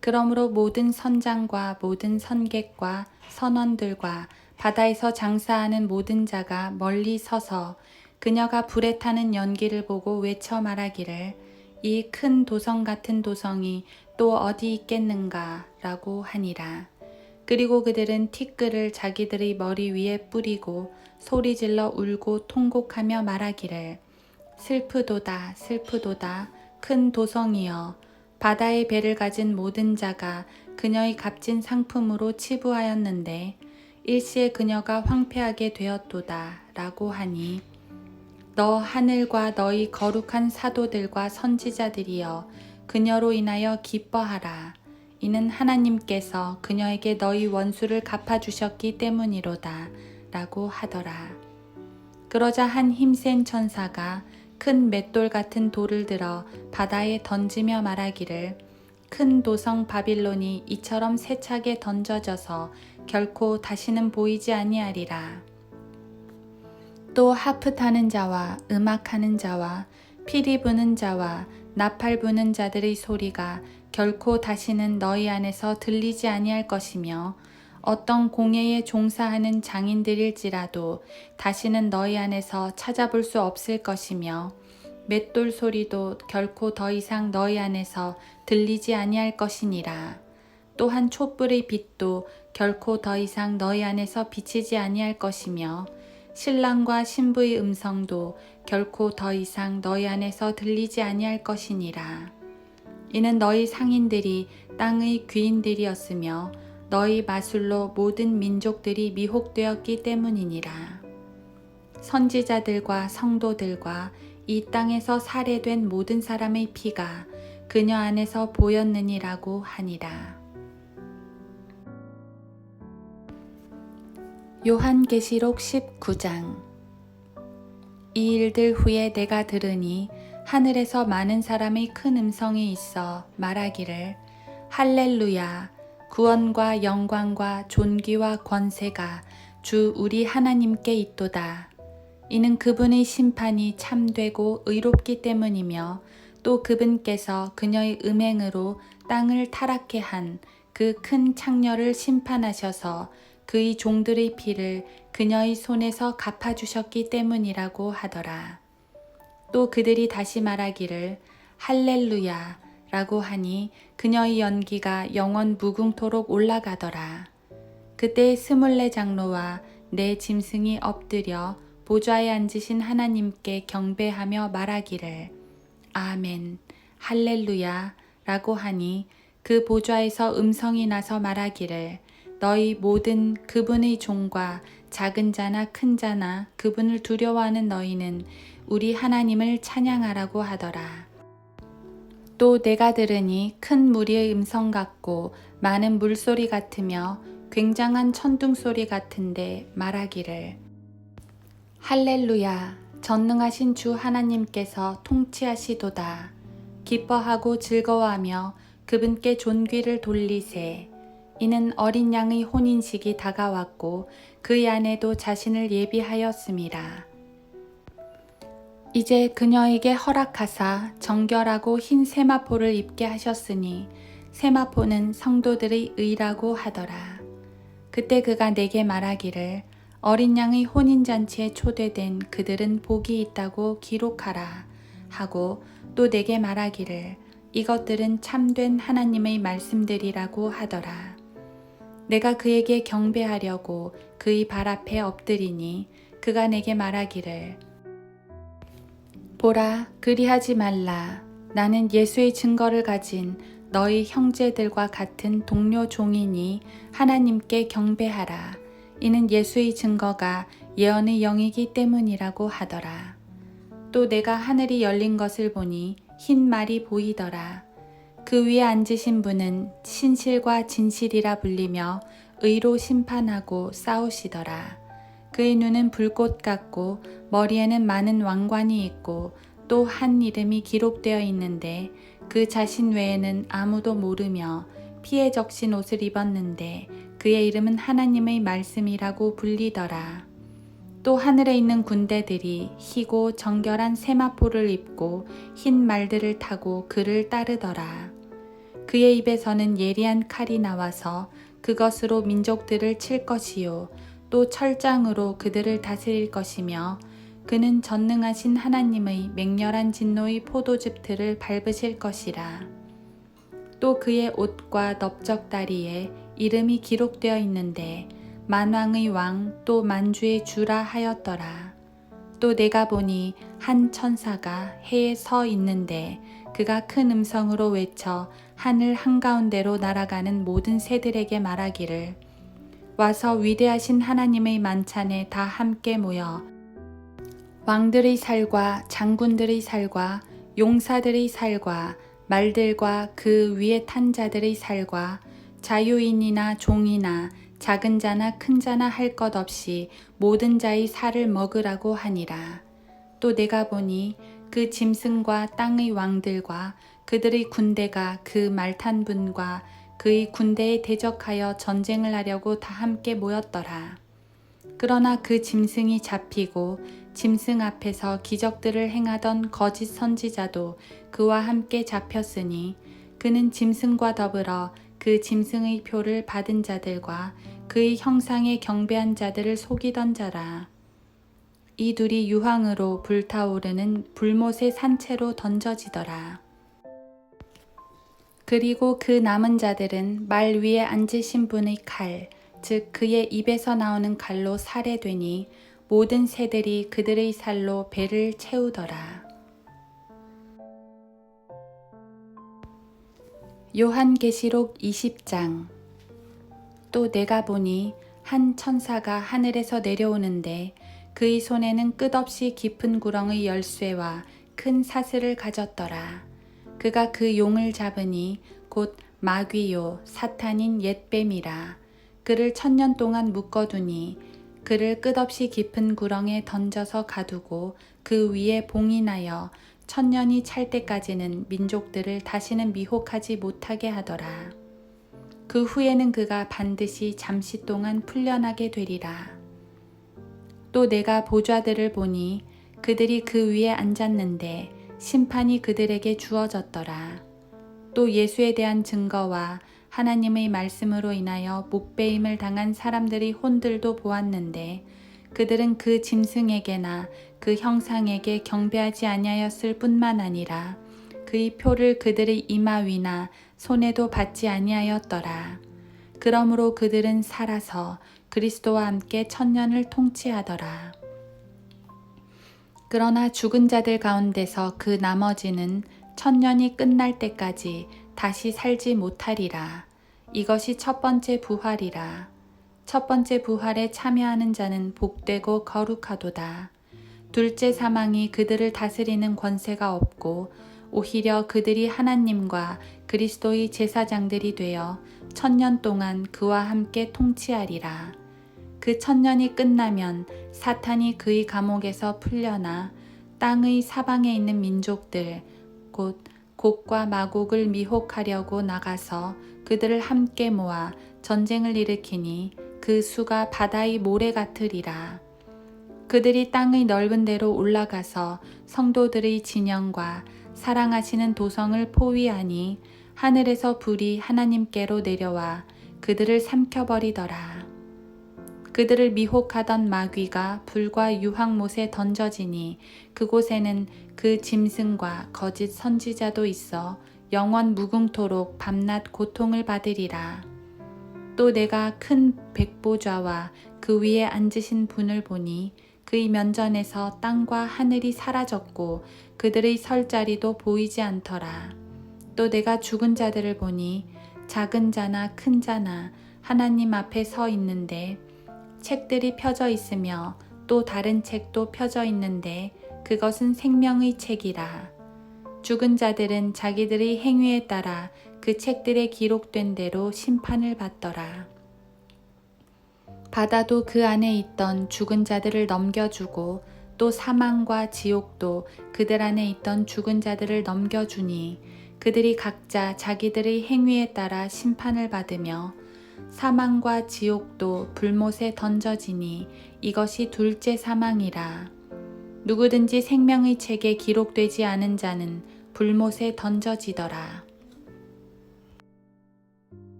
그러므로 모든 선장과 모든 선객과 선원들과 바다에서 장사하는 모든 자가 멀리 서서 그녀가 불에 타는 연기를 보고 외쳐 말하기를 이 큰 도성 같은 도성이 또 어디 있겠는가 라고 하니라. 그리고 그들은 티끌을 자기들의 머리 위에 뿌리고 소리질러 울고 통곡하며 말하기를 슬프도다 슬프도다 큰 도성이여 바다의 배를 가진 모든 자가 그녀의 값진 상품으로 치부하였는데 일시에 그녀가 황폐하게 되었도다 라고 하니 너 하늘과 너희 거룩한 사도들과 선지자들이여 그녀로 인하여 기뻐하라. 이는 하나님께서 그녀에게 너희 원수를 갚아주셨기 때문이로다 라고 하더라. 그러자 한 힘센 천사가 큰 맷돌 같은 돌을 들어 바다에 던지며 말하기를 큰 도성 바빌론이 이처럼 세차게 던져져서 결코 다시는 보이지 아니하리라. 또 하프 타는 자와 음악하는 자와 피리 부는 자와 나팔 부는 자들의 소리가 결코 다시는 너희 안에서 들리지 아니할 것이며 어떤 공예에 종사하는 장인들일지라도 다시는 너희 안에서 찾아볼 수 없을 것이며 맷돌 소리도 결코 더 이상 너희 안에서 들리지 아니할 것이니라. 또한 촛불의 빛도 결코 더 이상 너희 안에서 비치지 아니할 것이며 신랑과 신부의 음성도 결코 더 이상 너희 안에서 들리지 아니할 것이니라. 이는 너희 상인들이 땅의 귀인들이었으며 너희 마술로 모든 민족들이 미혹되었기 때문이니라. 선지자들과 성도들과 이 땅에서 살해된 모든 사람의 피가 그녀 안에서 보였느니라고 하니라. 요한계시록 19장. 이 일들 후에 내가 들으니 하늘에서 많은 사람의 큰 음성이 있어 말하기를 할렐루야 구원과 영광과 존귀와 권세가 주 우리 하나님께 있도다. 이는 그분의 심판이 참되고 의롭기 때문이며 또 그분께서 그녀의 음행으로 땅을 타락케 한 그 큰 창녀를 심판하셔서 그의 종들의 피를 그녀의 손에서 갚아주셨기 때문이라고 하더라. 또 그들이 다시 말하기를 할렐루야 라고 하니 그녀의 연기가 영원 무궁토록 올라가더라. 그때 24 장로와 네 짐승이 엎드려 보좌에 앉으신 하나님께 경배하며 말하기를 아멘 할렐루야 라고 하니 그 보좌에서 음성이 나서 말하기를 너희 모든 그분의 종과 작은 자나 큰 자나 그분을 두려워하는 너희는 우리 하나님을 찬양하라고 하더라. 또 내가 들으니 큰 무리의 음성 같고 많은 물소리 같으며 굉장한 천둥 소리 같은데 말하기를 할렐루야 전능하신 주 하나님께서 통치하시도다. 기뻐하고 즐거워하며 그분께 존귀를 돌리세. 이는 어린 양의 혼인식이 다가왔고 그의 아내도 자신을 예비하였음이라. 이제 그녀에게 허락하사 정결하고 흰 세마포를 입게 하셨으니 세마포는 성도들의 의라고 하더라. 그때 그가 내게 말하기를 어린 양의 혼인잔치에 초대된 그들은 복이 있다고 기록하라 하고 또 내게 말하기를 이것들은 참된 하나님의 말씀들이라고 하더라. 내가 그에게 경배하려고 그의 발 앞에 엎드리니 그가 내게 말하기를 보라 그리하지 말라. 나는 예수의 증거를 가진 너희 형제들과 같은 동료 종이니 하나님께 경배하라. 이는 예수의 증거가 예언의 영이기 때문이라고 하더라. 또 내가 하늘이 열린 것을 보니 흰 말이 보이더라. 그 위에 앉으신 분은 신실과 진실이라 불리며 의로 심판하고 싸우시더라. 그의 눈은 불꽃 같고 머리에는 많은 왕관이 있고 또 한 이름이 기록되어 있는데 그 자신 외에는 아무도 모르며 피에 적신 옷을 입었는데 그의 이름은 하나님의 말씀이라고 불리더라. 또 하늘에 있는 군대들이 희고 정결한 세마포를 입고 흰 말들을 타고 그를 따르더라. 그의 입에서는 예리한 칼이 나와서 그것으로 민족들을 칠 것이요 또 철장으로 그들을 다스릴 것이며 그는 전능하신 하나님의 맹렬한 진노의 포도즙들을 밟으실 것이라. 또 그의 옷과 넓적다리에 이름이 기록되어 있는데 만왕의 왕 또 만주의 주라 하였더라. 또 내가 보니 한 천사가 해에 서 있는데 그가 큰 음성으로 외쳐 하늘 한가운데로 날아가는 모든 새들에게 말하기를 와서 위대하신 하나님의 만찬에 다 함께 모여 왕들의 살과 장군들의 살과 용사들의 살과 말들과 그 위에 탄 자들의 살과 자유인이나 종이나 작은 자나 큰 자나 할 것 없이 모든 자의 살을 먹으라고 하니라. 또 내가 보니 그 짐승과 땅의 왕들과 그들의 군대가 그 말 탄 분과 그의 군대에 대적하여 전쟁을 하려고 다 함께 모였더라. 그러나 그 짐승이 잡히고 짐승 앞에서 기적들을 행하던 거짓 선지자도 그와 함께 잡혔으니 그는 짐승과 더불어 그 짐승의 표를 받은 자들과 그의 형상에 경배한 자들을 속이던 자라. 이 둘이 유황으로 불타오르는 불못의 산채로 던져지더라. 그리고 그 남은 자들은 말 위에 앉으신 분의 칼, 즉 그의 입에서 나오는 칼로 살해되니 모든 새들이 그들의 살로 배를 채우더라. 요한계시록 20장. 또 내가 보니 한 천사가 하늘에서 내려오는데 그의 손에는 끝없이 깊은 구렁의 열쇠와 큰 사슬을 가졌더라. 그가 그 용을 잡으니 곧 마귀요 사탄인 옛뱀이라. 그를 1000년 동안 묶어두니 그를 끝없이 깊은 구렁에 던져서 가두고 그 위에 봉인하여 1000년이 찰 때까지는 민족들을 다시는 미혹하지 못하게 하더라. 그 후에는 그가 반드시 잠시 동안 풀려나게 되리라. 또 내가 보좌들을 보니 그들이 그 위에 앉았는데 심판이 그들에게 주어졌더라. 또 예수에 대한 증거와 하나님의 말씀으로 인하여 목베임을 당한 사람들의 혼들도 보았는데 그들은 그 짐승에게나 그 형상에게 경배하지 아니하였을 뿐만 아니라 그의 표를 그들의 이마 위나 손에도 받지 아니하였더라. 그러므로 그들은 살아서 그리스도와 함께 1000년을 통치하더라. 그러나 죽은 자들 가운데서 그 나머지는 1000년이 끝날 때까지 다시 살지 못하리라. 이것이 첫 번째 부활이라. 첫 번째 부활에 참여하는 자는 복되고 거룩하도다. 둘째 사망이 그들을 다스리는 권세가 없고 오히려 그들이 하나님과 그리스도의 제사장들이 되어 1000년 동안 그와 함께 통치하리라. 그 1000년이 끝나면 사탄이 그의 감옥에서 풀려나 땅의 사방에 있는 민족들 곧 곡과 마곡을 미혹하려고 나가서 그들을 함께 모아 전쟁을 일으키니 그 수가 바다의 모래 같으리라. 그들이 땅의 넓은 데로 올라가서 성도들의 진영과 사랑하시는 도성을 포위하니 하늘에서 불이 하나님께로 내려와 그들을 삼켜버리더라. 그들을 미혹하던 마귀가 불과 유황못에 던져지니 그곳에는 그 짐승과 거짓 선지자도 있어 영원 무궁토록 밤낮 고통을 받으리라. 또 내가 큰 백보좌와 그 위에 앉으신 분을 보니 그의 면전에서 땅과 하늘이 사라졌고 그들의 설 자리도 보이지 않더라. 또 내가 죽은 자들을 보니 작은 자나 큰 자나 하나님 앞에 서 있는데 책들이 펴져 있으며 또 다른 책도 펴져 있는데 그것은 생명의 책이라. 죽은 자들은 자기들의 행위에 따라 그 책들에 기록된 대로 심판을 받더라. 바다도 그 안에 있던 죽은 자들을 넘겨주고 또 사망과 지옥도 그들 안에 있던 죽은 자들을 넘겨주니 그들이 각자 자기들의 행위에 따라 심판을 받으며 사망과 지옥도 불못에 던져지니 이것이 둘째 사망이라. 누구든지 생명의 책에 기록되지 않은 자는 불못에 던져지더라.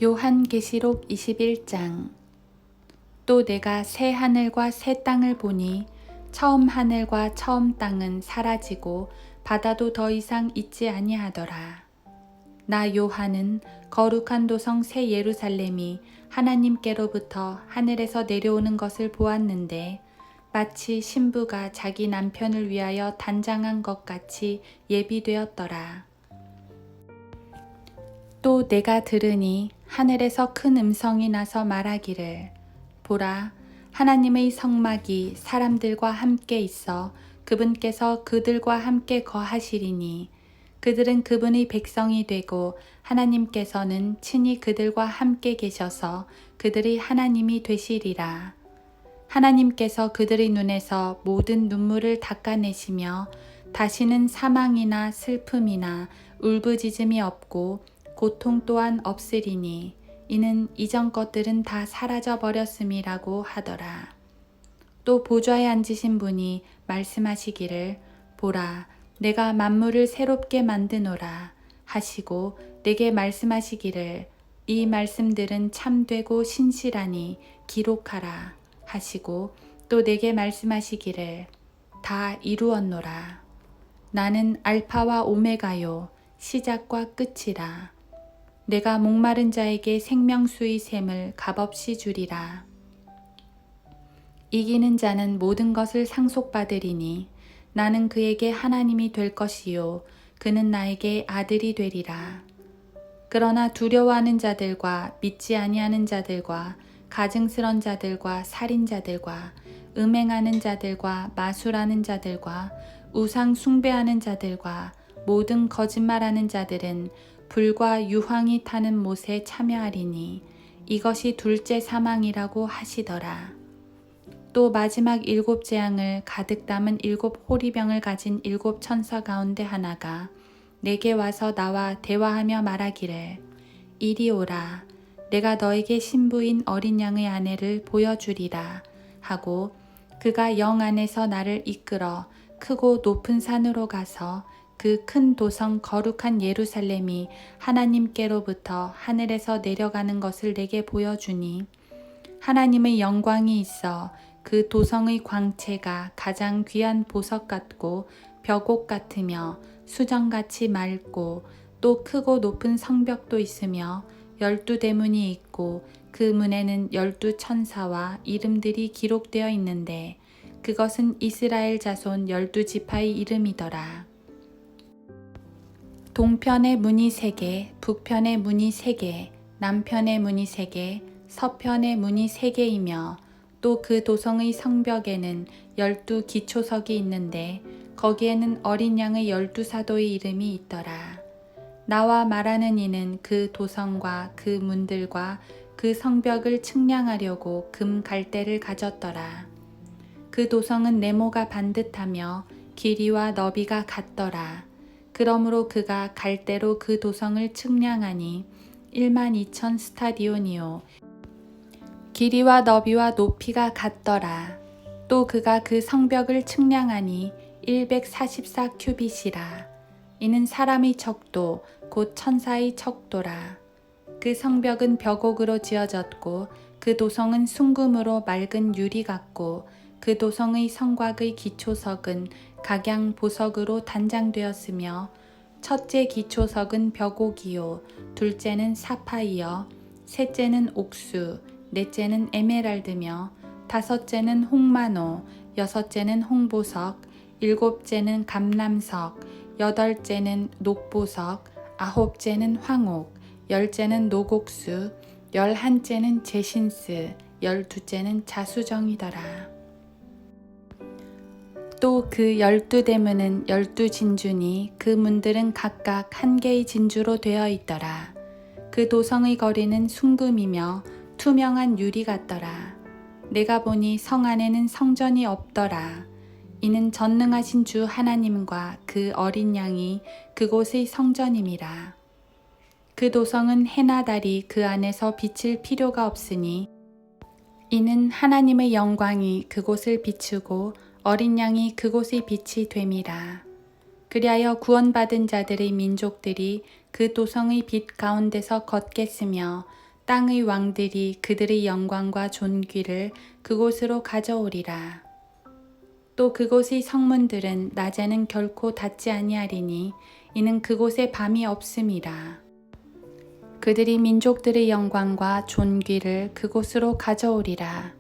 요한계시록 21장. 또 내가 새 하늘과 새 땅을 보니 처음 하늘과 처음 땅은 사라지고 바다도 더 이상 있지 아니하더라. 나 요한은 거룩한 도성 새 예루살렘이 하나님께로부터 하늘에서 내려오는 것을 보았는데 마치 신부가 자기 남편을 위하여 단장한 것 같이 예비되었더라. 또 내가 들으니 하늘에서 큰 음성이 나서 말하기를 보라, 하나님의 성막이 사람들과 함께 있어 그분께서 그들과 함께 거하시리니 그들은 그분의 백성이 되고 하나님께서는 친히 그들과 함께 계셔서 그들의 하나님이 되시리라. 하나님께서 그들의 눈에서 모든 눈물을 닦아내시며 다시는 사망이나 슬픔이나 울부짖음이 없고 고통 또한 없으리니 이는 이전 것들은 다 사라져 버렸음이라고 하더라. 또 보좌에 앉으신 분이 말씀하시기를 보라, 내가 만물을 새롭게 만드노라 하시고 내게 말씀하시기를 이 말씀들은 참되고 신실하니 기록하라 하시고 또 내게 말씀하시기를 다 이루었노라. 나는 알파와 오메가요 시작과 끝이라. 내가 목마른 자에게 생명수의 샘을 값없이 주리라. 이기는 자는 모든 것을 상속받으리니 나는 그에게 하나님이 될 것이요 그는 나에게 아들이 되리라. 그러나 두려워하는 자들과 믿지 아니하는 자들과 가증스런 자들과 살인자들과 음행하는 자들과 마술하는 자들과 우상 숭배하는 자들과 모든 거짓말하는 자들은 불과 유황이 타는 못에 참여하리니 이것이 둘째 사망이라고 하시더라. 또 마지막 일곱 재앙을 가득 담은 일곱 호리병을 가진 일곱 천사 가운데 하나가 내게 와서 나와 대화하며 말하기를 이리 오라, 내가 너에게 신부인 어린 양의 아내를 보여주리라 하고 그가 영 안에서 나를 이끌어 크고 높은 산으로 가서 그 큰 도성 거룩한 예루살렘이 하나님께로부터 하늘에서 내려가는 것을 내게 보여주니 하나님의 영광이 있어 그 도성의 광채가 가장 귀한 보석 같고 벽옥 같으며 수정같이 맑고 또 크고 높은 성벽도 있으며 12대문이 있고 그 문에는 12천사와 이름들이 기록되어 있는데 그것은 이스라엘 자손 12지파의 이름이더라. 동편의 문이 3개, 북편의 문이 3개, 남편의 문이 3개, 서편의 문이 3개이며 또 그 도성의 성벽에는 12기초석이 있는데 거기에는 어린 양의 12사도의 이름이 있더라. 나와 말하는 이는 그 도성과 그 문들과 그 성벽을 측량하려고 금 갈대를 가졌더라. 그 도성은 네모가 반듯하며 길이와 너비가 같더라. 그러므로 그가 갈대로 그 도성을 측량하니 12,000 스타디온이요 길이와 너비와 높이가 같더라. 또 그가 그 성벽을 측량하니 144 큐빗이라. 이는 사람의 척도 곧 천사의 척도라. 그 성벽은 벽옥으로 지어졌고 그 도성은 순금으로 맑은 유리 같고 그 도성의 성곽의 기초석은 각양 보석으로 단장되었으며 첫째 기초석은 벽옥이요 둘째는 사파이어 셋째는 옥수 넷째는 에메랄드며 다섯째는 홍마노 여섯째는 홍보석 일곱째는 감람석 여덟째는 녹보석 아홉째는 황옥 열째는 노곡수 열한째는 제신스 12째는 자수정이더라. 또 그 12대문은 12진주니 그 문들은 각각 한 개의 진주로 되어 있더라. 그 도성의 거리는 순금이며 투명한 유리 같더라. 내가 보니 성 안에는 성전이 없더라. 이는 전능하신 주 하나님과 그 어린 양이 그곳의 성전임이라. 그 도성은 해나 달이 그 안에서 비칠 필요가 없으니 이는 하나님의 영광이 그곳을 비추고 어린 양이 그곳의 빛이 됨이라. 그리하여 구원받은 자들의 민족들이 그 도성의 빛 가운데서 걷겠으며 땅의 왕들이 그들의 영광과 존귀를 그곳으로 가져오리라. 또 그곳의 성문들은 낮에는 결코 닫지 아니하리니 이는 그곳에 밤이 없음이라. 그들이 민족들의 영광과 존귀를 그곳으로 가져오리라.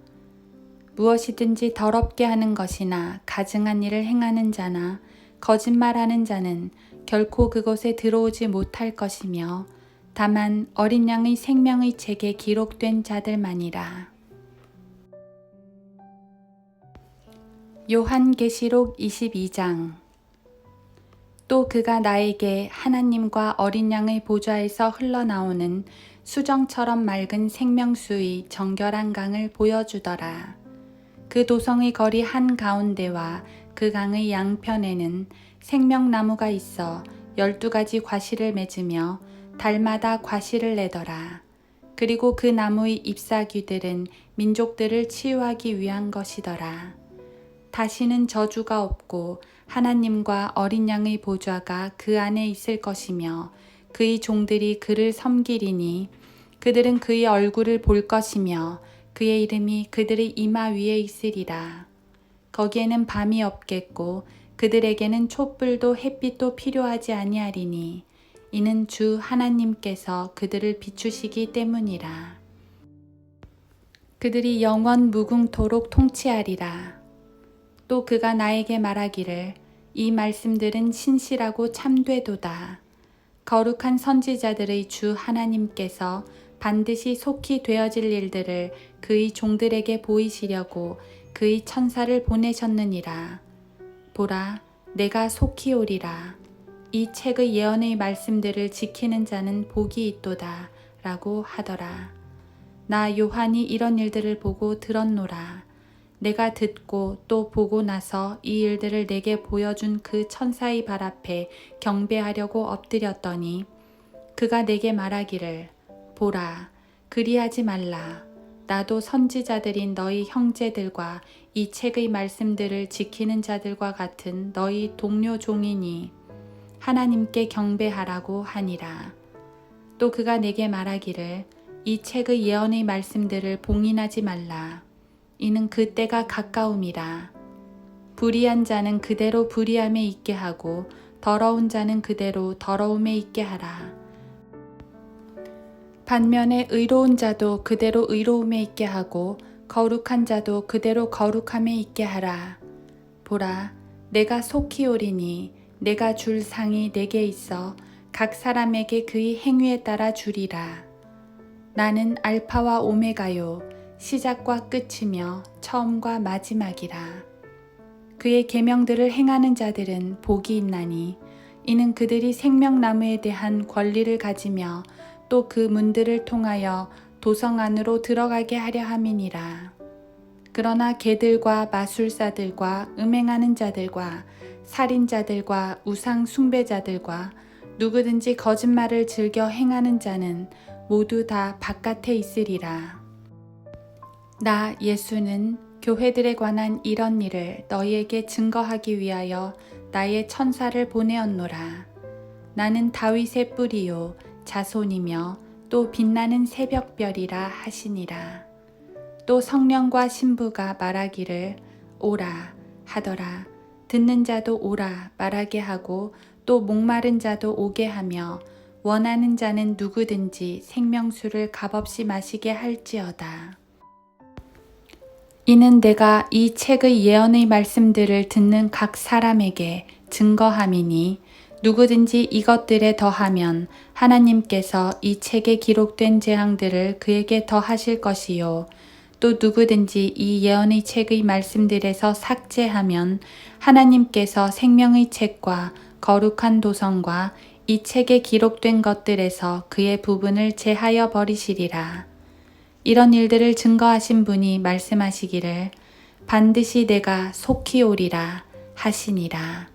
무엇이든지 더럽게 하는 것이나 가증한 일을 행하는 자나 거짓말하는 자는 결코 그곳에 들어오지 못할 것이며 다만 어린 양의 생명의 책에 기록된 자들만이라. 요한계시록 22장. 또 그가 나에게 하나님과 어린 양의 보좌에서 흘러나오는 수정처럼 맑은 생명수의 정결한 강을 보여주더라. 그 도성의 거리 한가운데와 그 강의 양편에는 생명나무가 있어 12가지 과실을 맺으며 달마다 과실을 내더라. 그리고 그 나무의 잎사귀들은 민족들을 치유하기 위한 것이더라. 다시는 저주가 없고 하나님과 어린 양의 보좌가 그 안에 있을 것이며 그의 종들이 그를 섬기리니 그들은 그의 얼굴을 볼 것이며 그의 이름이 그들의 이마 위에 있으리라. 거기에는 밤이 없겠고 그들에게는 촛불도 햇빛도 필요하지 아니하리니 이는 주 하나님께서 그들을 비추시기 때문이라. 그들이 영원 무궁토록 통치하리라. 또 그가 나에게 말하기를 이 말씀들은 신실하고 참되도다. 거룩한 선지자들의 주 하나님께서 반드시 속히 되어질 일들을 그의 종들에게 보이시려고 그의 천사를 보내셨느니라. 보라, 내가 속히 오리라. 이 책의 예언의 말씀들을 지키는 자는 복이 있도다 라고 하더라. 나 요한이 이런 일들을 보고 들었노라. 내가 듣고 또 보고 나서 이 일들을 내게 보여준 그 천사의 발 앞에 경배하려고 엎드렸더니 그가 내게 말하기를 보라, 그리하지 말라. 나도 선지자들인 너희 형제들과 이 책의 말씀들을 지키는 자들과 같은 너희 동료 종이니 하나님께 경배하라고 하니라. 또 그가 내게 말하기를 이 책의 예언의 말씀들을 봉인하지 말라. 이는 그 때가 가까움이라. 불의한 자는 그대로 불의함에 있게 하고 더러운 자는 그대로 더러움에 있게 하라. 반면에 의로운 자도 그대로 의로움에 있게 하고 거룩한 자도 그대로 거룩함에 있게 하라. 보라, 내가 속히 오리니 내가 줄 상이 내게 있어 각 사람에게 그의 행위에 따라 주리라. 나는 알파와 오메가요, 시작과 끝이며 처음과 마지막이라. 그의 계명들을 행하는 자들은 복이 있나니 이는 그들이 생명나무에 대한 권리를 가지며 또 그 문들을 통하여 도성 안으로 들어가게 하려 함이니라. 그러나 개들과 마술사들과 음행하는 자들과 살인자들과 우상 숭배자들과 누구든지 거짓말을 즐겨 행하는 자는 모두 다 바깥에 있으리라. 나 예수는 교회들에 관한 이런 일을 너희에게 증거하기 위하여 나의 천사를 보내었노라. 나는 다윗의 뿌리요 자손이며 또 빛나는 새벽별이라 하시니라. 또 성령과 신부가 말하기를 오라 하더라. 듣는 자도 오라 말하게 하고 또 목마른 자도 오게 하며 원하는 자는 누구든지 생명수를 값없이 마시게 할지어다. 이는 내가 이 책의 예언의 말씀들을 듣는 각 사람에게 증거함이니 누구든지 이것들에 더하면 하나님께서 이 책에 기록된 재앙들을 그에게 더하실 것이요 또 누구든지 이 예언의 책의 말씀들에서 삭제하면 하나님께서 생명의 책과 거룩한 도성과 이 책에 기록된 것들에서 그의 부분을 제하여 버리시리라. 이런 일들을 증거하신 분이 말씀하시기를 반드시 내가 속히 오리라 하시니라.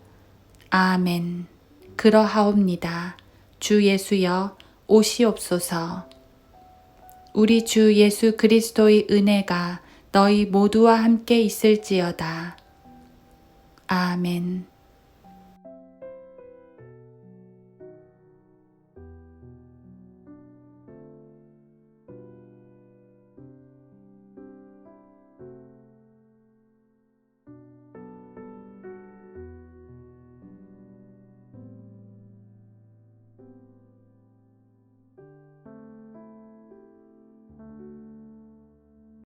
아멘. 그러하옵니다. 주 예수여 오시옵소서. 우리 주 예수 그리스도의 은혜가 너희 모두와 함께 있을지어다. 아멘.